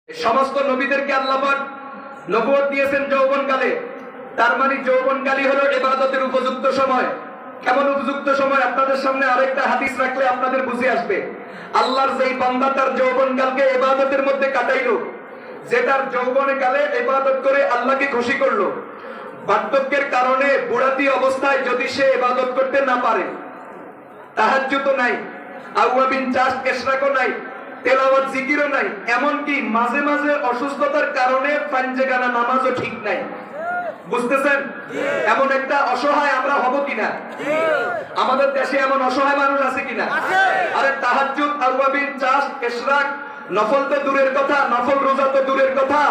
সমস্ত নবীদেরকে আল্লাহ পাক নবুয়ত দিয়েছেন যৌবনকালে। তার মানে যৌবনকালই হলো ইবাদতের উপযুক্ত সময়। কেমন উপযুক্ত সময়? আপনাদের সামনে আরেকটা হাদিস রাখলে আপনাদের বুঝে আসবে। আল্লাহর যেই বান্দা তার যৌবনকালকে ইবাদতের মধ্যে কাটাইলো, যে তার যৌবনকালে ইবাদত করে আল্লাহকে খুশি করলো, বার্ধক্যের কারণে বুড়াতি অবস্থায় যদি সে ইবাদত করতে না পারে, তাহাজ্জুদ নাই, আওয়াবিন চাষ ইশরাকও নাই, তেলাওয়াত জিকিরও নাই, এমনকি মাঝে মাঝে অসুস্থতার কারণে পাঞ্জেগানা নামাজও ঠিক নাই, বুঝতেছেন? এমন একটা অসহায় আমরা হব কিনা? আমাদের দেশে এমন অসহায় মানুষ আছে কিনা? আরে তাহাজ্জুদ, আওয়াবিন চাষ ইশরাক, নফল তো দূরের কথা, নফল রোজা তো দূরের কথা,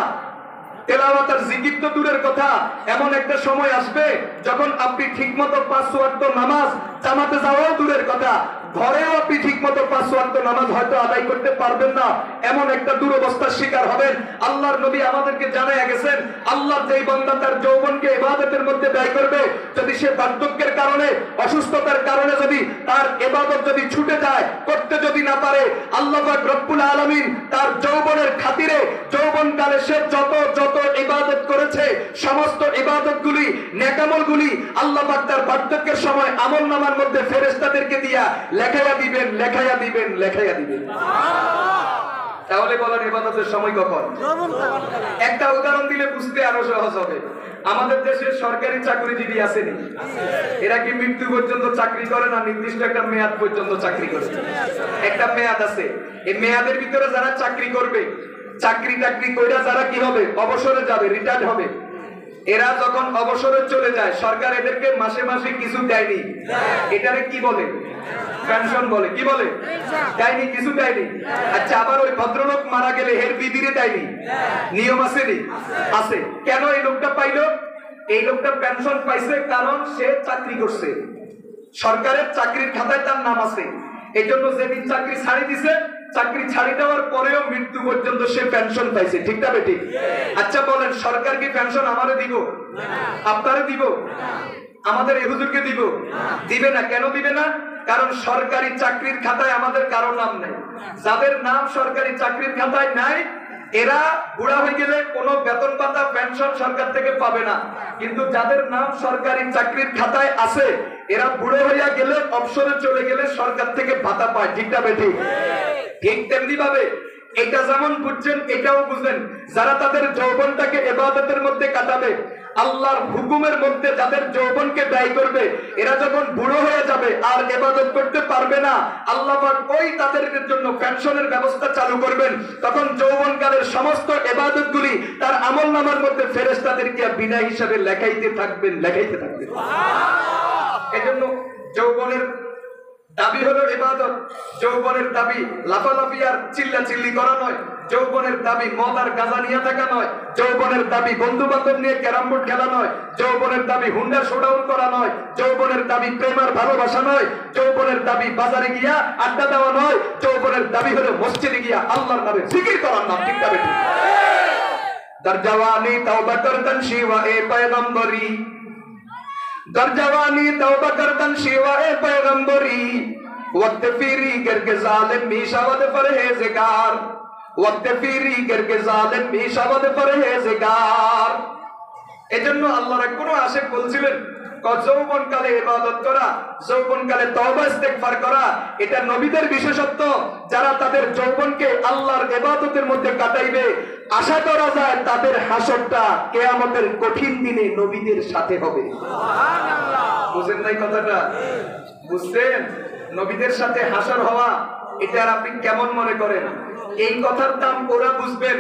তেলাওয়াত আর জিকির তো দূরের কথা। এমন একটা সময় আসবে যখন আপনি ঠিকমতো 5 ওয়াক্ত নামাজ জামাতে যাওয়াও দূরের কথা, ঘরেও আপনি ঠিকমতো 5 ওয়াক্ত নামাজ হয়তো আদায় করতে পারবেন না। এমন একটা দুরবস্থার শিকার হবেন। আল্লাহর নবী আমাদেরকে জানাইয়া গেছেন, আল্লাহর যেই বান্দা তার যৌবনকে ইবাদতের মধ্যে ব্যয় করবে, যদি সে বার্ধক্যের কারণে, অসুস্থতার কারণে যদি তার ইবাদত যদি ছুটে যায়, করতে যদি না পারে, আল্লাহ পাক রব্বুল আলামিন তার যৌবনের খাতিরে যৌবনকালে সে যত ইবাদত করেছে, সমস্ত ইবাদতগুলি, নেকামলগুলি আল্লাহ পাক তার বার্ধক্যের সময় আমলনামার মধ্যে ফেরেশতাদেরকে দিয়া লেখাইয়া দিবেন, লেখাইয়া দিবেন, লেখাইয়া দিবেন। তাহলে বলেন ইবাদতের সময় কখন? একটা উদাহরণ দিলে বুঝতে আরো সহজ হবে। আমাদের দেশে সরকারি চাকরিজীবী আসেনি, এরা কি মৃত্যু পর্যন্ত চাকরি করে না নির্দিষ্ট একটা মেয়াদ পর্যন্ত চাকরি করে? একটা মেয়াদ আছে, এই মেয়াদের ভিতরে যারা চাকরি করবে, চাকরি কইরা যারা কি হবে, অবসরে যাবে, রিটায়ার্ড হবে, এরা যখন অবসরে চলে যায়, সরকার এদেরকে মাসে মাসে কিছু দেয়নি। এটারে কি বলে? পেনশন বলে। কি বলে? দেয়নি, কিছু দেয়নি। আচ্ছা, আবার ওই ভদ্রলোক মারা গেলে এর বিধিরে দেয়নি, নিয়ম আছে নি? আছে। কেন এই লোকটা পাইলো? এই লোকটা পেনশন পাইছে কারণ সে চাকরি করছে, সরকারের চাকরির খাতায় তার নাম আছে। এই জন্য যেদিন চাকরি ছাড়ি দিছে, চাকরি ছাড়ি দেওয়ার পরেও মৃত্যু পর্যন্ত সে পেনশন পাইছে। ঠিক না বেঠিক? আচ্ছা বলেন, সরকার কি পেনশন আমারে দিব? আপনারে দিব? আমাদের এই হুজুরকে দিব? দিবে না। কেন দিবে না? কারণ সরকারি চাকরির খাতায় আমাদের কারো নাম নাই। যাদের নাম সরকারি চাকরির খাতায় নাই, এরা বুড়া হয়ে গেলে কোনো বেতন ভাতা, পেনশন সরকার থেকে পাবে না। কিন্তু যাদের নাম সরকারি চাকরির খাতায় আছে, এরা বুড়ো হইয়া গেলে, অবসরে চলে গেলে সরকার থেকে ভাতা পায়। ঠিক না বেঠিক? ঠিক তেমনি ভাবে এটা যেমন বুঝছেন, এটাও বুঝেন, যারা তাদের যৌবনটাকে ইবাদতের মধ্যে কাটাবে, আল্লাহর হুকুমের মধ্যে যাদের যৌবনকে ব্যয় করবে, এরা যখন বুড়ো হয়ে যাবে আর ইবাদত করতে পারবে না, আল্লাহ পাক ওই তাদের জন্য পেনশনের ব্যবস্থা চালু করবেন। তখন যৌবনকালের সমস্ত ইবাদতগুলি তার আমলনামার মধ্যে ফেরেশতাদেরকে বিনা হিসাবে লেখাইতে থাকবেন, লেখাইতে থাকবেন। এজন্য যৌবনের দাবি হলো ইবাদত। যৌবনের দাবি লাফালাফি আর চিল্লাচিল্লি করা নয়। যৌবনের দাবি মদ আর গাঁজা নিয়ে থাকা নয়। যৌবনের দাবি বন্ধু বান্ধব নিয়ে ক্যারাম বোর্ড খেলা নয়। যৌবনের দাবি হুন্ডা শোডাউন করা নয়। যৌবনের দাবি প্রেম আর ভালোবাসা নয়। যৌবনের দাবি বাজারে গিয়া আড্ডা দেওয়া নয়। যৌবনের দাবি হলো মসজিদে গিয়া আল্লাহর নামে জিকির করার নাম। ঠিক না বেঠিক? দর জওয়ানি তওবা করতন শিওয়ায়ে পয়গম্বরি, দর জওয়ানি তওবা করতন শিওয়ায়ে পয়গম্বরি, वक्त फिरी करके जालिम भी शब्द परहेज़गार, वक्त फिरी करके जालिम भी शब्द परहेज़गार। এজন্য আল্লাহর কোন আশিক বলছিলেন, যৌবনকালে ইবাদত করা, যৌবনকালে তওবা ইস্তেগফার করা, এটা নবীদের বিশেষত্ব। যারা তাদের যৌবনকে আল্লাহর ইবাদতের মধ্যে কাটাইবে, আশা করা যায় তাদের হাসরটা কিয়ামতের কঠিন দিনে নবীদের সাথে হবে। সুবহানাল্লাহ। বুঝেন নাই কথাটা? বুঝছেন? নবীদের সাথে হাসর হওয়া, এটা আপনি কেমন মনে করেন? এই কথার দাম ওরা বুঝবেন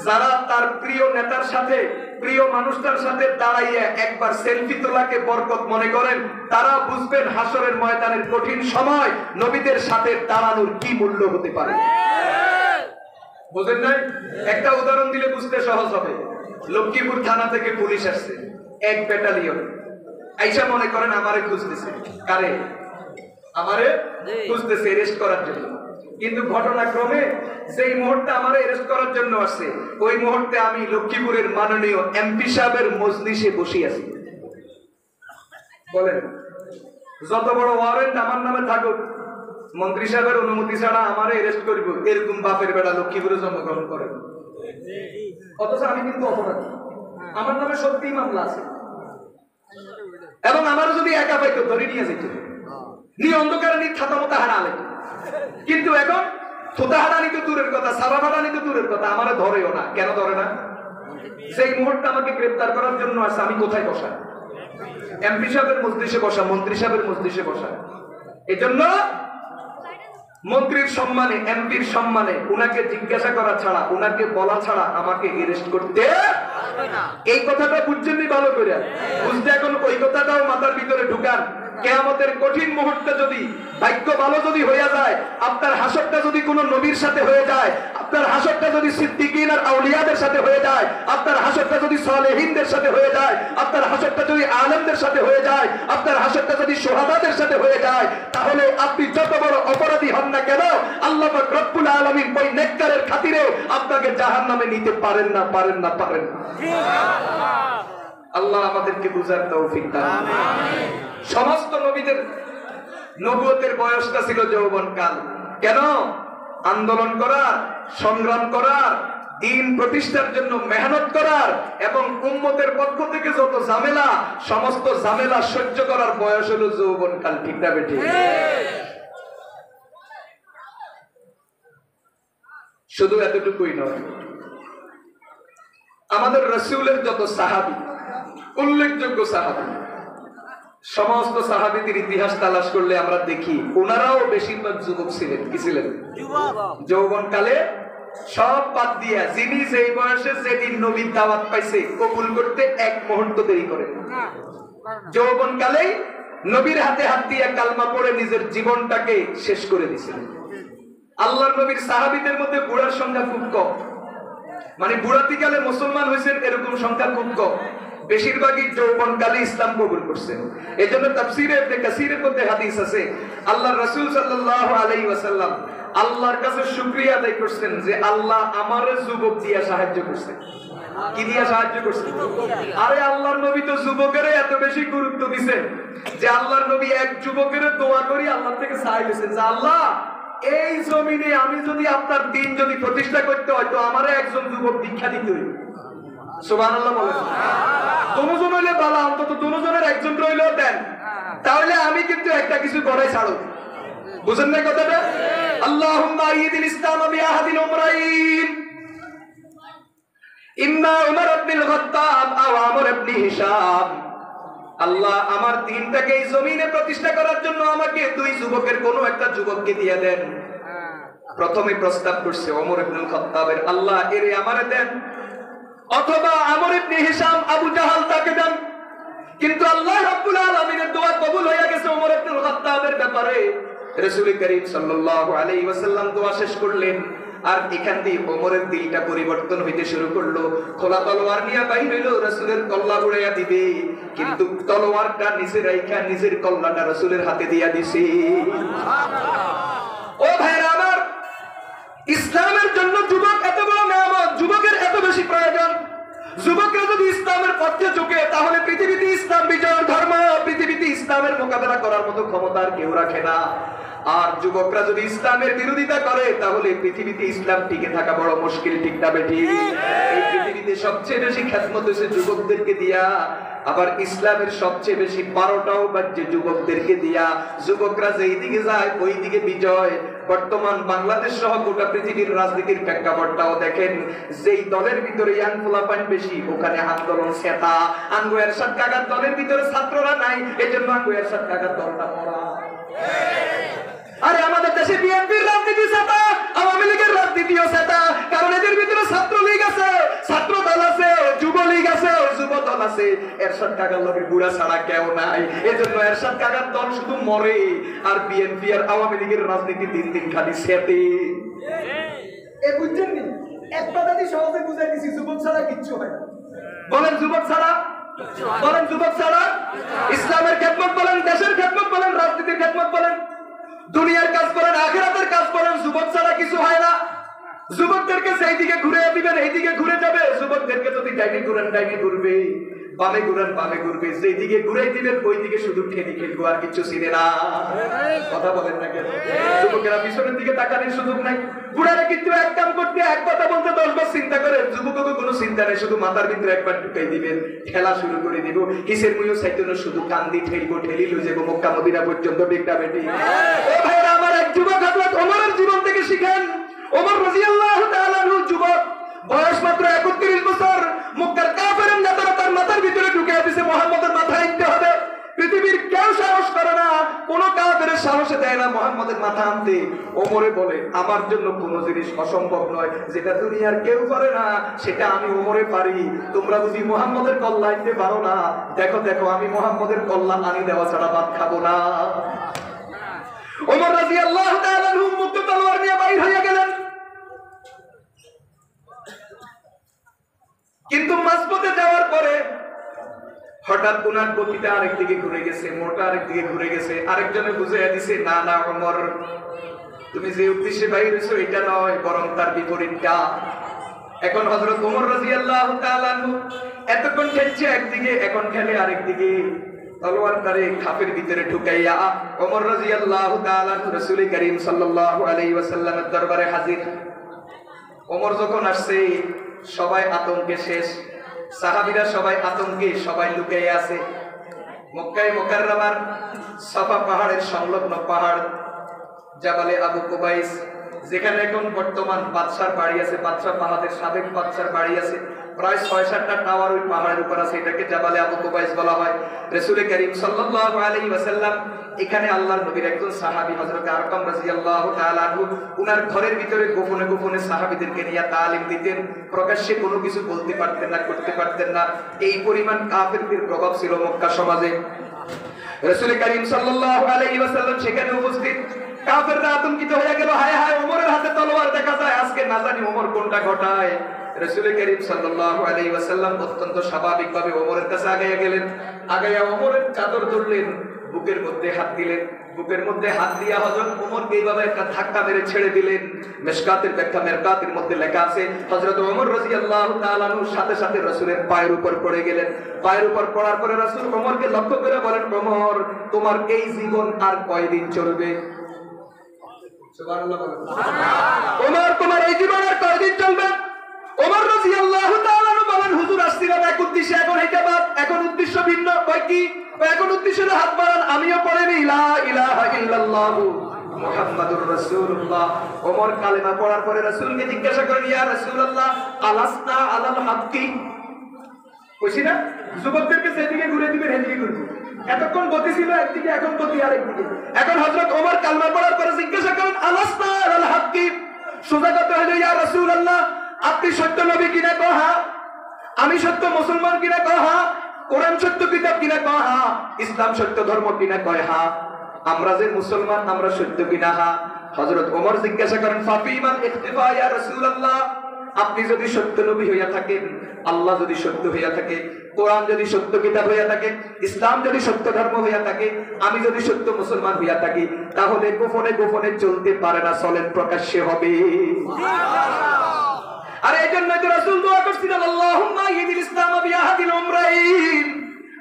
যারা তার প্রিয় নেতার সাথে, প্রিয় মানুষটার সাথে দাঁড়াইয়া একবার সেলফি তোলাকে বরকত মনে করেন। তারা বুঝবেন হাসরের ময়দানের কঠিন সময় নবীদের সাথে দাঁড়ানোর কি মূল্য হতে পারে। বুঝেন নাই? একটা উদাহরণ দিলে বুঝতে সহজ হবে। লক্ষ্মীপুর থানা থেকে পুলিশ আসছে, এক ব্যাটালিয়ন আইসা মনে করেন আমারে খুঁজতেছে। কারে? আমারে খুঁজতেছে অ্যারেস্ট করার জন্য। কিন্তু ঘটনাক্রমে যেই মুহূর্তে আমারে অ্যারেস্ট করার জন্য আসছে, ওই মুহূর্তে আমি লক্ষ্মীপুরের মাননীয় এমপি সাহেবের মজলিসে বসে আছি। বলেন, যত বড় ওয়ারেন্ট আমার নামে থাকুক, মন্ত্রী সাহেবের অনুমতি ছাড়া আমারে অ্যারেস্ট করব, এরকম বাপের বেটা লক্ষ্মীপুরে জন্মগ্রহণ করেন। অথচ আমি কিন্তু অপরাধী, আমার নামে সত্যিই মামলা আছে, এবং আমারও যদি একা পাইতো ধরে নিয়ে যেত, নিয়ে অন্ধকারে নিয়ে ছাতা মতো হারালে। কিন্তু এখন থোতা হারানি তো দূরের কথা, সাবা হারানি তো দূরের কথা, আমারে ধরেও না। কেন ধরে না? সেই মুহূর্তে আমাকে গ্রেফতার করার জন্য আছে, আমি কোথায় বসা? এমপি সাহেবের মজলিসে বসা, মন্ত্রী সাহেবের মজলিসে বসা। এই জন্য মন্ত্রীর সম্মানে, এমপির সম্মানে উনাকে জিজ্ঞাসা করা ছাড়া, উনাকে বলা ছাড়া আমাকে অ্যারেস্ট করতে, এই কথাটা বুঝছেননি ভালো করে? বুঝতে এখন ওই কথাটাও মাথার ভিতরে ঢুকান। কিয়ামতের কঠিন মুহূর্তে যদি ভাগ্য ভালো যদি হয়ে যায়, আপনার হাসরটা যদি কোনো নবীর সাথে হয়ে যায়, আপনার হাসরটা যদি সিদ্দিকিন আর আউলিয়াদের সাথে হয়ে যায়, আপনার হাসরটা যদি সালেহিনদের সাথে হয়ে যায়, আপনার হাসরটা যদি আলেমদের সাথে হয়ে যায়, আপনার হাসরটা যদি শুহাদাদের সাথে হয়ে যায়, তাহলে আপনি যত বড় অপরাধী হন না কেন, আল্লাহ পাক রব্বুল আলামিন ওই নেককারের খাতিরে আপনাকে জাহান্নামে নিতে পারেন না, পারেন না, পারেন না। আল্লাহ আমাদেরকে বুঝার তৌফিক দান। আমিন। সমস্ত নবীদের নবুয়তের বয়সটা ছিল যৌবনকাল। কেন? আন্দোলন করার, সংগ্রাম করার, দ্বীন প্রতিষ্ঠার জন্য মেহনত করার, এবং উম্মতের পক্ষ থেকে যত ঝামেলা, সমস্ত ঝামেলা সহ্য করার বয়স হলো যৌবনকাল। ঠিক না বেঠিক? শুধু এতটুকুই নয়, আমাদের রাসূলের যত সাহাবী, উল্লেখযোগ্য সাহাবী, সমস্ত সাহাবীদের ইতিহাস তালাশ করলে আমরা দেখি ওনারাও বেশিরভাগ যুবক ছিলেন। কি ছিলেন? যৌবনকালে সব বাদ দিয়া যিনি যেই বয়সে যেদিন নবীর দাওয়াত পাইছে কবুল করতে এক মুহূর্ত দেরি করেন। যৌবনকালেই নবীর হাতে হাত দিয়ে কালমা পড়ে নিজের জীবনটাকে শেষ করে দিয়েছিলেন। আল্লাহর নবীর সাহাবীদের মধ্যে বুড়ার সংখ্যা খুব কম, মানে বুড়াতিকালে মুসলমান হয়েছেন এরকম সংখ্যা খুব কম। বেশিরভাগই যৌবনকালে ইসলাম কবুল করছেন। এজন্য তাফসীরে ইবনে কাসীরের মধ্যে হাদিস আছে, আল্লাহর রাসূল সাল্লাল্লাহু আলাইহি ওয়াসাল্লাম আল্লাহর কাছে শুকরিয়া আদায় করছেন যে আল্লাহ আমারে যুবক দিয়া সাহায্য করছেন। কি দিয়া সাহায্য করছেন? আরে আল্লাহর নবী তো যুবকের এত বেশি গুরুত্ব দিবেন যে আল্লাহর নবী এক যুবকের দোয়া করি আল্লাহ থেকে চাইছেন যে আল্লাহ এই জমিনে আমি যদি আপনার দ্বীন যদি প্রতিষ্ঠা করতে হয় তো আমারে একজন যুবক দীক্ষা দিতে হইবে। সুবহানাল্লাহ বলেন। দুজন হইলে বালা, অন্তত দুজনের একজন রইলেও দেন, তাহলে আমি কিন্তু একটা কিছু করাই ছাড়ো। বুঝেন না কথাটা? আল্লাহুম্মা আইয়িদিল ইসলাম বিআহাদিল উমরাইন, ইম্মা উমর ইবনুল খাত্তাব আও আমর ইবনে হিশাম। আল্লাহ আমার দ্বীনটাকে এই জমিনে প্রতিষ্ঠা করার জন্য আমাকে দুই যুবকের কোন একটা যুবককে দিয়ে দেন। প্রথমে প্রস্তাব করছে ওমর ইবনুল খাত্তাবের, আল্লাহ এরে আমারে দেন, অথবা আমর ইবনে হিশাম আবু জাহাল তাকে দেন। কিন্তু আল্লাহ রাব্বুল আলামিনের দোয়া কবুল হয়ে গেছে ওমর ইবনুল খাত্তাবের ব্যাপারে। রাসূল করিম সাল্লাল্লাহু আলাইহি ওয়াসাল্লাম দোয়া শেষ করলেন, আর এখান দিয়ে ওমরের দিলটা পরিবর্তন হইতে শুরু করলো। খোলা তলোয়ার নিয়ে বাইর হইলো, রাসূলের কল্লা উড়াইয়া দিবে, কিন্তু তলোয়ারটা নিচে রাইখা নিজের কল্লাটা রাসূলের হাতে দিয়া দিছে। ও ভাইরা আমার, ইসলামের জন্য যুবক এত বড় নিয়ামত, যুবকের এত বেশি প্রয়োজন। যুবকরা যদি ইসলামের পথে ঝুঁকে তাহলে পৃথিবীতে ইসলাম বিজয়ের ধর্ম, পৃথিবীতে ইসলামের মোকাবেলা করার মতো ক্ষমতা আর কেউ রাখে না। আর যুবকরা যদি ইসলামের বিরোধিতা করে তাহলে পৃথিবীতে ইসলাম টিকে থাকা বড় মুশকিল। ঠিক না বেঠিক? এই পৃথিবীতে সবচেয়ে বেশি খেদমত হয়েছে যুবকদেরকে দিয়া, আবার ইসলামের সবচেয়ে বেশি 12টাও বাজছে যুবকদেরকে দিয়া। যুবকরা যেই দিকে যায় ওই দিকে বিজয়। বর্তমান বাংলাদেশ সহ গোটা পৃথিবীর রাজনীতির প্রেক্ষাপটটাও দেখেন, যেই দলের ভিতরে ইয়াং পোলাপান বেশি ওখানে আন্দোলন সেতা। আঙ্গু এরশাদ কাকার দলের ভিতরে ছাত্ররা নাই, এজন্য আঙ্গু এরশাদ কাকার দলটা মরা। আরে আমাদের দেশে বিএনপির রাজনীতি সেতা, আওয়ামী লীগের রাজনীতিও সেতা, কারণ এদের ভিতরে ছাত্রলীগ আছে, ছাত্র দল আছে, যুবলীগ আছে, যুব দল আছে। এরশাদ কাকার লোকের বুড়া ছাড়া কেউ নাই, এজন্য এরশাদ কাকার দল শুধু মরে, আর বিএনপি আর আওয়ামী লীগের রাজনীতি দিন দিন খালি সেতে। এ বুঝছেন নি? এক কথাতেই সহজে বুঝাই দিছি, যুবক ছাড়া কিচ্ছু হয় না। বলেন যুবক ছাড়া, বলেন যুবক ছাড়া ইসলামের খেদমত বলেন, দেশের খেদমত বলেন, রাজনীতির খেদমত বলেন, দুনিয়ার কাজ বলেন, আখিরাতের কাজ বলেন, যুবক ছাড়া কিছু হয় না। যুবকদেরকে সেই দিকে ঘুরে দিবেন এই দিকে ঘুরে যাবে, যুবকদেরকে যদি ডাইনে ঘুরেন ডাইনে ঘুরবে। বামে ঘুরান বামে ঘুরবে, যেদিকে ঘুরাই দিবেন ওই দিকে শুধু ঠেলি খেলবো, আর কিছু চিনে না। কথা বলেন না কেন? যুবকেরা পিছনের দিকে তাকানোর সুযোগ নাই। বুড়ারা কিন্তু এক কাম করতে এক কথা বলতে 10 বার চিন্তা করে। যুবককে কোনো চিন্তা নেই, শুধু মাথার ভিতরে একবার ঢুকাই দিবেন, খেলা শুরু করে দিব। কিসের মুইও চাইতেন, শুধু কান্দি ঠেলবো, ঠেলি লই যাবো মক্কা মদিনা পর্যন্ত। বেটা বেটি ও ভাইরা আমার, এক যুবক হযরত ওমরের জীবন থেকে শিখেন। ওমর রাদিয়াল্লাহু তাআলা আনহু যুবক, বয়স মাত্র 31 বছর। মক্কার কাফেরের নেতারা তার মাথার ভিতরে ঢুকে দিয়েছে মুহাম্মদের মাথা আনতে হবে। পৃথিবীর কেউ সাহস করে না, কোন কাফেরের সাহসে দেয় না মুহাম্মদের মাথা আনতে। ওমরে বলে, আমার জন্য কোন জিনিস অসম্ভব নয়, যেটা দুনিয়ার কেউ পারে না সেটা আমি ওমরে পারি। তোমরা বুঝি মুহাম্মদের কল্লা আনতে পারো না? দেখো দেখো, আমি মুহাম্মদের কল্লা আনি দেওয়া ছাড়া ভাত খাবো না। ওমর রাদিয়াল্লাহু তাআলা আনহু মুক্ত তলোয়ার নিয়ে বাইর হয়ে গেলেন। কিন্তু মাঝপথে যাওয়ার পরে হঠাৎ উনার গতিটা আরেকদিকে ঘুরে গেছে, মোটা আরেকদিকে ঘুরে গেছে। আরেকজনে বুঝাইয়া দিছে, না না ওমর, তুমি যে উদ্দেশ্যে বাইর হইছো এটা নয়, বরং তার বিপরীতটা। এখন হযরত ওমর রাদিয়াল্লাহু তাআলা আনহু এতক্ষণ খেলছে একদিকে, এখন খেলে আরেকদিকে। তলোয়ারটারে খাপের ভিতরে ঢুকাইয়া ওমর রাদিয়াল্লাহু তাআলা আনহু রাসূল করিম সাল্লাল্লাহু আলাইহি ওয়াসাল্লামের দরবারে হাজির। ওমর যখন আসছে, সবাই আতঙ্কে শেষ, সাহাবীরা সবাই আতঙ্কে, সবাই লুকিয়ে আছে। মক্কায় মুকাররমার সাফা পাহাড়ের সংলগ্ন পাহাড় জাবালে আবু কুবাইস, যেখানে এখন বর্তমান বাদশার বাড়ি আছে, বাদশা পাহাড়ের সাবেক বাদশার বাড়ি আছে, প্রায় 6-7টা টাওয়ার ওই পাহাড়ের উপর আছে। এটাকে জাবালে আবু কুবাইস বলা হয়। রাসূল করিম সাল্লাল্লাহু আলাইহি ওয়াসাল্লাম এখানে আল্লাহর নবীর একজন সাহাবী হযরত আরকাম রাদিয়াল্লাহু তাআলা আনহু উনার ঘরের ভিতরে গোপনে গোপনে সাহাবীদেরকে নিয়ে তালিম দিতেন। প্রকাশ্যে কোনো কিছু বলতে পারতেন না, করতে পারতেন না। এই পরিমাণ কাফেরদের প্রভাব ছিল মক্কা সমাজে। রাসূল করিম সাল্লাল্লাহু আলাইহি ওয়াসাল্লাম সেখানে উপস্থিত। কাফেররা আতঙ্কিত হয়ে গেল, হায় হায়, ওমরের হাতে তলোয়ার দেখা যায়, আজকে না জানি ওমর কোনটা ঘটায়। রাসূল করিম সাল্লাল্লাহু আলাইহি ওয়াসাল্লাম অত্যন্ত স্বাভাবিকভাবে ওমরের কাছে আগাইয়া গেলেন। আগাইয়া ওমরের চাদর ধরলেন, বুকের মধ্যে হাত দিলেন। বুকের মধ্যে হাত দিয়া হযরত ওমরকে এইভাবে একটা ধাক্কা মেরে ছেড়ে দিলেন। মিশকাতের ব্যাখ্যা মেরকাতের মধ্যে লেখা আছে, হযরত ওমর রাদিয়াল্লাহু তাআলা আনহু সাথে সাথে রাসূলের পায়ের উপর পড়ে গেলেন। পায়ের উপর পড়ার পরে রাসূল ওমরকে লক্ষ্য করে বলেন, ওমর, তোমার এই জীবন আর কয়দিন চলবে? সুবহানাল্লাহ বলেন। ওমর, তোমার এই জীবন আর কয়দিন চলবে? ওমর রাদিয়াল্লাহু তাআলা আনহু বলেন, হুজুর আসছিলাম এক উদ্দেশ্যে, এখন এটা বাদ, এখন উদ্দেশ্য ভিন্ন। কয় কি? এখন উদ্দেশ্য হাত বাড়ান, আমিও পড়েনি লা ইলাহা ইল্লাল্লাহু মুহাম্মাদুর রাসূলুল্লাহ। ওমর কালেমা পড়ার পরে রাসূলকে জিজ্ঞাসা করেন, ইয়া রাসূলুল্লাহ, আলাসনা আলাল হাক্কি? কইছি না যুবকদেরকে যেদিকে ঘুরে দিবেন সেদিকে ঘুরবে। এতক্ষণ গতি ছিল একদিকে, এখন গতি আরেকদিকে। এখন হযরত ওমর কালেমা পড়ার পরে জিজ্ঞাসা করেন, আলাসনা আলাল হাক্কি? সোজা কথা হলো, ইয়া রাসূলুল্লাহ, আপনি সত্য নবী কিনা? কহ হ্যাঁ। আমি সত্য মুসলমান কিনা? কহ হ্যাঁ। কোরআন সত্য কিতাব কিনা? কহ হ্যাঁ। ইসলাম সত্য ধর্ম কিনা? কয় হ্যাঁ। আমরা যে মুসলমান, আমরা সত্য কিনা? হ্যাঁ। হযরত ওমর জিজ্ঞাসা করেন, ফাফিমান ইখতিফা ইয়া রাসূলুল্লাহ, আপনি যদি সত্য নবী হইয়া থাকেন, আল্লাহ যদি সত্য হইয়া থাকে, কোরআন যদি সত্য কিতাব হইয়া থাকে, ইসলাম যদি সত্য ধর্ম হইয়া থাকে, আমি যদি সত্য মুসলমান হইয়া থাকি, তাহলে গোপনে গোপনে চলতে পারে না, চলেন প্রকাশ্যে হবে। আর এই জন্যই তো রাসূল দোয়া করছিলেন, আল্লাহুম্মা ইহদিল ইসলাম বিআহাদিল উমরাইন।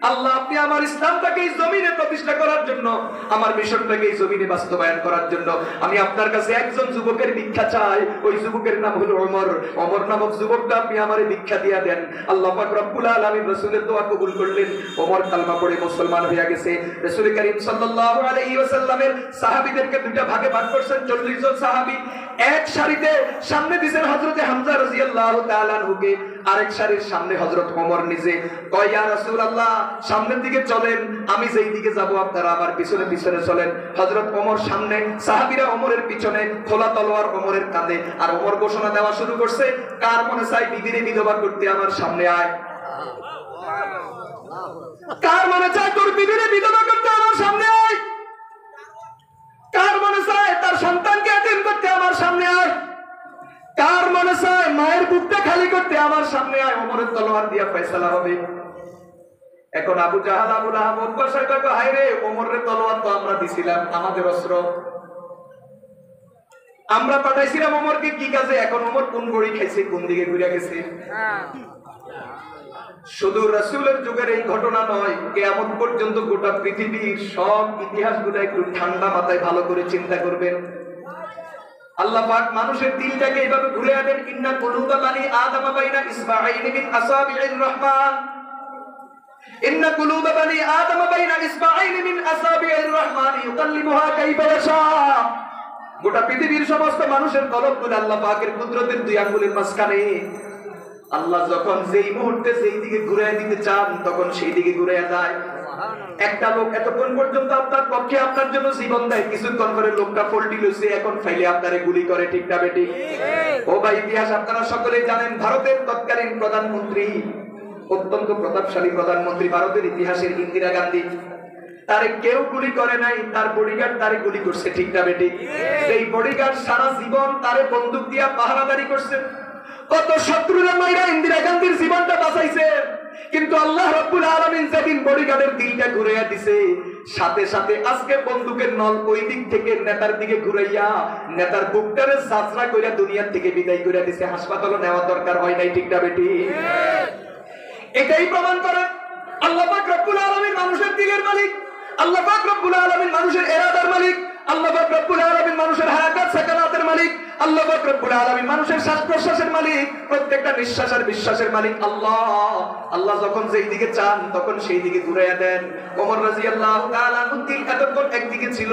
আল্লাহ, আপনি আমার ইসলামটাকে এই জমিনে প্রতিষ্ঠা করার জন্য, আমার মিশনটাকে এই জমিনে বাস্তবায়ন করার জন্য আমি আপনার কাছে একজন যুবকের ভিক্ষা চাই। ওই যুবকের নাম হলো ওমর। ওমর নামক যুবকটা আপনি আমারে ভিক্ষা দিয়া দেন। আল্লাহ পাক রব্বুল আলামিন রাসূলের দোয়া কবুল করলেন। ওমর কালমা পড়ে মুসলমান হয়ে গেছে। রাসূল করিম সাল্লাল্লাহু আলাইহি ওয়াসাল্লামের সাহাবীদেরকে দুইটা ভাগে ভাগ করেছেন। 40 জন সাহাবী এক সারিতে সামনে দিয়েছেন হযরতে হামজা রাদিয়াল্লাহু তাআলা আনহুকে, আরেক সারির সামনে হযরত ওমর নিজে। কয়, ইয়া রাসূলুল্লাহ, সামনের দিকে চলেন, আমি যেই দিকে যাব আপনারা আমার পিছনে পিছনে চলেন। হযরত ওমর সামনে, সাহাবীরা ওমরের পিছনে, খোলা তলোয়ার ওমরের কাঁধে। আর ওমর ঘোষণা দেওয়া শুরু করছে, কার মনে চাই বিবিরে বিধবা করতে, আমার সামনে আয়। কার মনে চায় তোর বিবিরে বিধবা করতে, আমার সামনে আয়। কার মনে চায় তার সন্তানকে এতিম করতে, আমার সামনে আয়। কার মনে চায় মায়ের বুকটা খালি করতে, আমার সামনে আয়। ওমরের তলোয়ার দিয়া ফয়সালা হবে। এখন আবু জাহাল, আবু লাহাব, উতবা সাইবা কয়, হায় রে, ওমরের তলোয়ার তো আমরা দিছিলাম, আমাদের অস্ত্র আমরা পাঠাইছিলাম ওমরকে কি কাজে? এখন ওমর কোন গড়ি খাইছে, কোন দিকে ঘুরে গেছে? শুধু রাসূলের যুগের এই ঘটনা নয়, কিয়ামত পর্যন্ত গোটা পৃথিবীর সব ইতিহাসগুলো একটু ঠান্ডা মাথায় ভালো করে চিন্তা করবেন। আল্লাহ পাক মানুষের দিলটাকে এইভাবে ঘুরে দেন, ইন্না কুলুবা বানি আদম বাইনা ইসবাঈন মিন আসাবি'ir রহমান, ইন্না কুলুবা বানি আদম বাইনা ইসবাঈন মিন আসাবি'ir রহমান ইউকাল্লিবুহা কাইফা ইয়াশা। গোটা পৃথিবীর সমস্ত মানুষের কলবগুলো আল্লাহ পাকের কুদরতের দুই আঙ্গুলের মাঝখানে। আল্লাহ যখন যেই মুহূর্তে যেই দিকে ঘুরায় দিতে চান তখন সেই দিকে ঘুরায় যায়। একটা লোক এতক্ষণ পর্যন্ত আপনার পক্ষে আপনার জন্য জীবন দেয়, কিছুক্ষণ পরে লোকটা পল্টি লইছে, এখন ফাইলে আপনারে গুলি করে, ঠিক না বেটি? ও ভাই, ইতিহাস আপনারা সকলেই জানেন, ভারতের তৎকালীন প্রধানমন্ত্রী, অত্যন্ত প্রতাপশালী প্রধানমন্ত্রী ভারতের ইতিহাসের ইন্দিরা গান্ধী, তারে কেউ গুলি করে নাই, তার বডিগার্ড তারে গুলি করছে, ঠিক না বেটি? সেই বডিগার্ড সারা জীবন তারে বন্দুক দিয়া পাহারাদারি করছে, কত শত্রুরা মাইরা ইন্দিরা গান্ধীর জীবনটা বাঁচাইছে। কিন্তু আল্লাহ রাব্বুল আলামিন যেদিন বডিগার্ডের দিলটা ঘুরাইয়া দিছে, সাথে সাথে আজকে বন্দুকের নল ওই দিক থেকে নেতার দিকে ঘুরাইয়া নেতার বুকটারে সাজরা কইরা দুনিয়ার থেকে বিদায় কইরা দিছে, হাসপাতালে নেওয়া দরকার হয় নাই, ঠিক না বেটি? এটাই প্রমাণ করে আল্লাহ পাক রব্বুল আলামিন মানুষের দিলের মালিক, আল্লাহ পাক রব্বুল আলামিন মানুষের ইরাদার মালিক, আল্লাহ পাক রব্বুল আলামিন মানুষের হায়াত সাকানাতের মালিক, আল্লাহ পাক রব্বুল আলামিন মানুষের শ্বাস প্রশ্বাসের মালিক, প্রত্যেকটা নিঃশ্বাস আর বিশ্বাসের মালিক আল্লাহ। আল্লাহ যখন যেই দিকে চান তখন সেই দিকে ঘুরাইয়া দেন। ওমর রাদিয়াল্লাহু তাআলা আনহুর দিল এতক্ষণ একদিকে ছিল,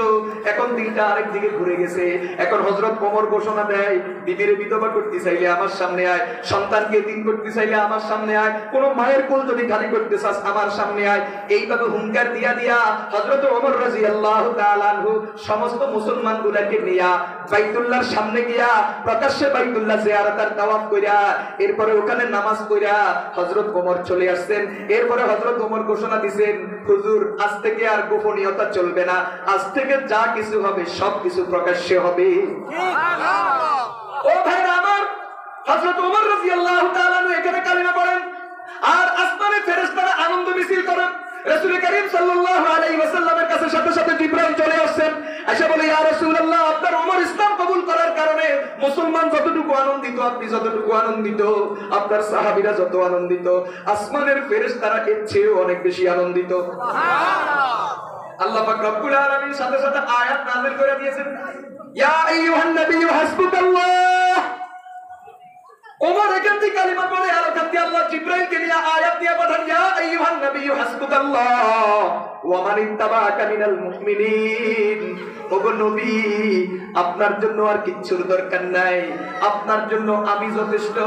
এখন দিলটা আরেক দিকে ঘুরে গেছে। এখন হযরত ওমর ঘোষণা দেয়, বিবিরে বিধবা করতে চাইলে আমার সামনে আয়, সন্তানকে এতিম করতে চাইলে আমার সামনে আয়, কোন মায়ের কোল যদি খালি করতে চাস আমার সামনে আয়। এইভাবে হুঙ্কার দিয়া দিয়া হযরত ওমর রাদিয়াল্লাহু তাআলা আনহু সমস্ত মুসলমানগুলোকে নিয়া বাইতুল্লাহর সামনে গিয়া প্রকাশ্যে বাইতুল্লাহ জিয়ারত আর তাওয়াফ কইরা এরপরে ওখানে নামাজ পড়া হযরত ওমর চলে আসছেন। এরপরে হযরত ওমর ঘোষণা দিবেন, হুজুর আজ থেকে আর গোপনীয়তা চলবে না, আজ থেকে যা কিছু হবে সব কিছু প্রকাশ্যে হবে। সুবহানাল্লাহ। ও ভাইরা আমার, হযরত ওমর রাদিয়াল্লাহু তাআলা আনহু এখানে কালিমা পড়েন আর আসমানে ফেরেশতারা আনন্দ মিছিল করেন। রাসূল করিম সাল্লাল্লাহু আলাইহি ওয়াসাল্লামের কাছে সাথে সাথে জিবরাইল চলে আসেন, এসে বলে, ইয়া রাসূলুল্লাহ, আপনার ওমর ইসলাম কবুল করার কারণে মুসলমান যতটুকু আনন্দিত, আপনি যতটুকু আনন্দিত, আপনার সাহাবীরা যত আনন্দিত, আসমানের ফেরেশতারা এর চেয়েও অনেক বেশি আনন্দিত। সুবহানাল্লাহ। আল্লাহ পাক রব্বুল আলামিন সাথে সাথে আয়াত নাযিল করে দিয়েছেন, ইয়া আইয়ুহান নাবিয়্যু হাসবুকাল্লাহ। ওমর এখান থেকে কালিমা পড়ে আর ওখান থেকে আল্লাহ জিবরাইলকে নিয়ে আয়াত দিয়ে পাঠান, ইয়া আইয়ুহান নাবিয়্যু হাসবুকাল্লাহ ওয়া মান ইত্তাবাআকা মিনাল মুমিনিন। ওগো নবী, আপনার জন্য আর কিচ্ছুর দরকার নাই, আপনার জন্য আমি যথেষ্ট।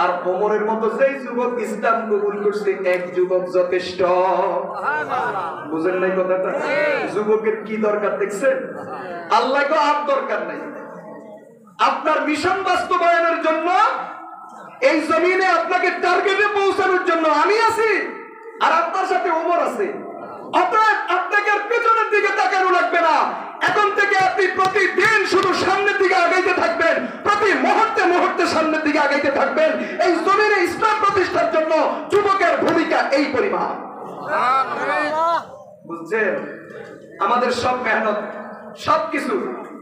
আর ওমরের মতো যেই যুবক ইসলাম কবুল করছে, এক যুবক যথেষ্ট। সুবহানাল্লাহ। বুঝেন নাই কথাটা? যুবকের কি দরকার দেখছেন? আল্লাহকে আর দরকার নাই। আপনার মিশন বাস্তবায়নের জন্য এই জমিনে আপনাকে টার্গেটে পৌঁছানোর জন্য আমি আছি আর আপনার সাথে ওমর আছে। অতএব আপনাকে আর পেছনের দিকে তাকানো লাগবে না। এখন থেকে আপনি প্রতিদিন শুধু সামনের দিকে আগাইতে থাকবেন, প্রতি মুহূর্তে মুহূর্তে সামনের দিকে আগাইতে থাকবেন। এই জমিনে ইসলাম প্রতিষ্ঠার জন্য যুবকের ভূমিকা এই পরিমাণ। বুঝছেন? আমাদের সব মেহনত, সবকিছু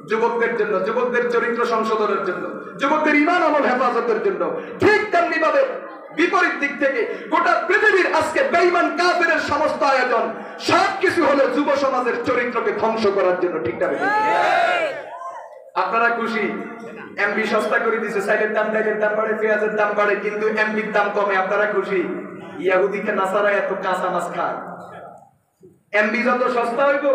যুবকদের জন্য, যুবকদের চরিত্র সংশোধনের জন্য, যুবকদের ঈমান আমল হেফাজতের জন্য। ঠিক তেমনি ভাবে বিপরীত দিক থেকে গোটা পৃথিবীর আজকে বেঈমান কাফেরের সমস্ত আয়োজন সবকিছু হলো যুব সমাজের চরিত্রকে ধ্বংস করার জন্য। ঠিক না? আপনারা খুশি? এমবি সস্তা করে দিছে, সাইলের দাম, ডাইলের দাম বাড়ে, পেঁয়াজের দাম বাড়ে, কিন্তু এমবির দাম কমে। আপনারা খুশি? ইয়াহুদিকে নাসারা এত কাঁচা মাছ খায়। এমবি যত সস্তা হইব,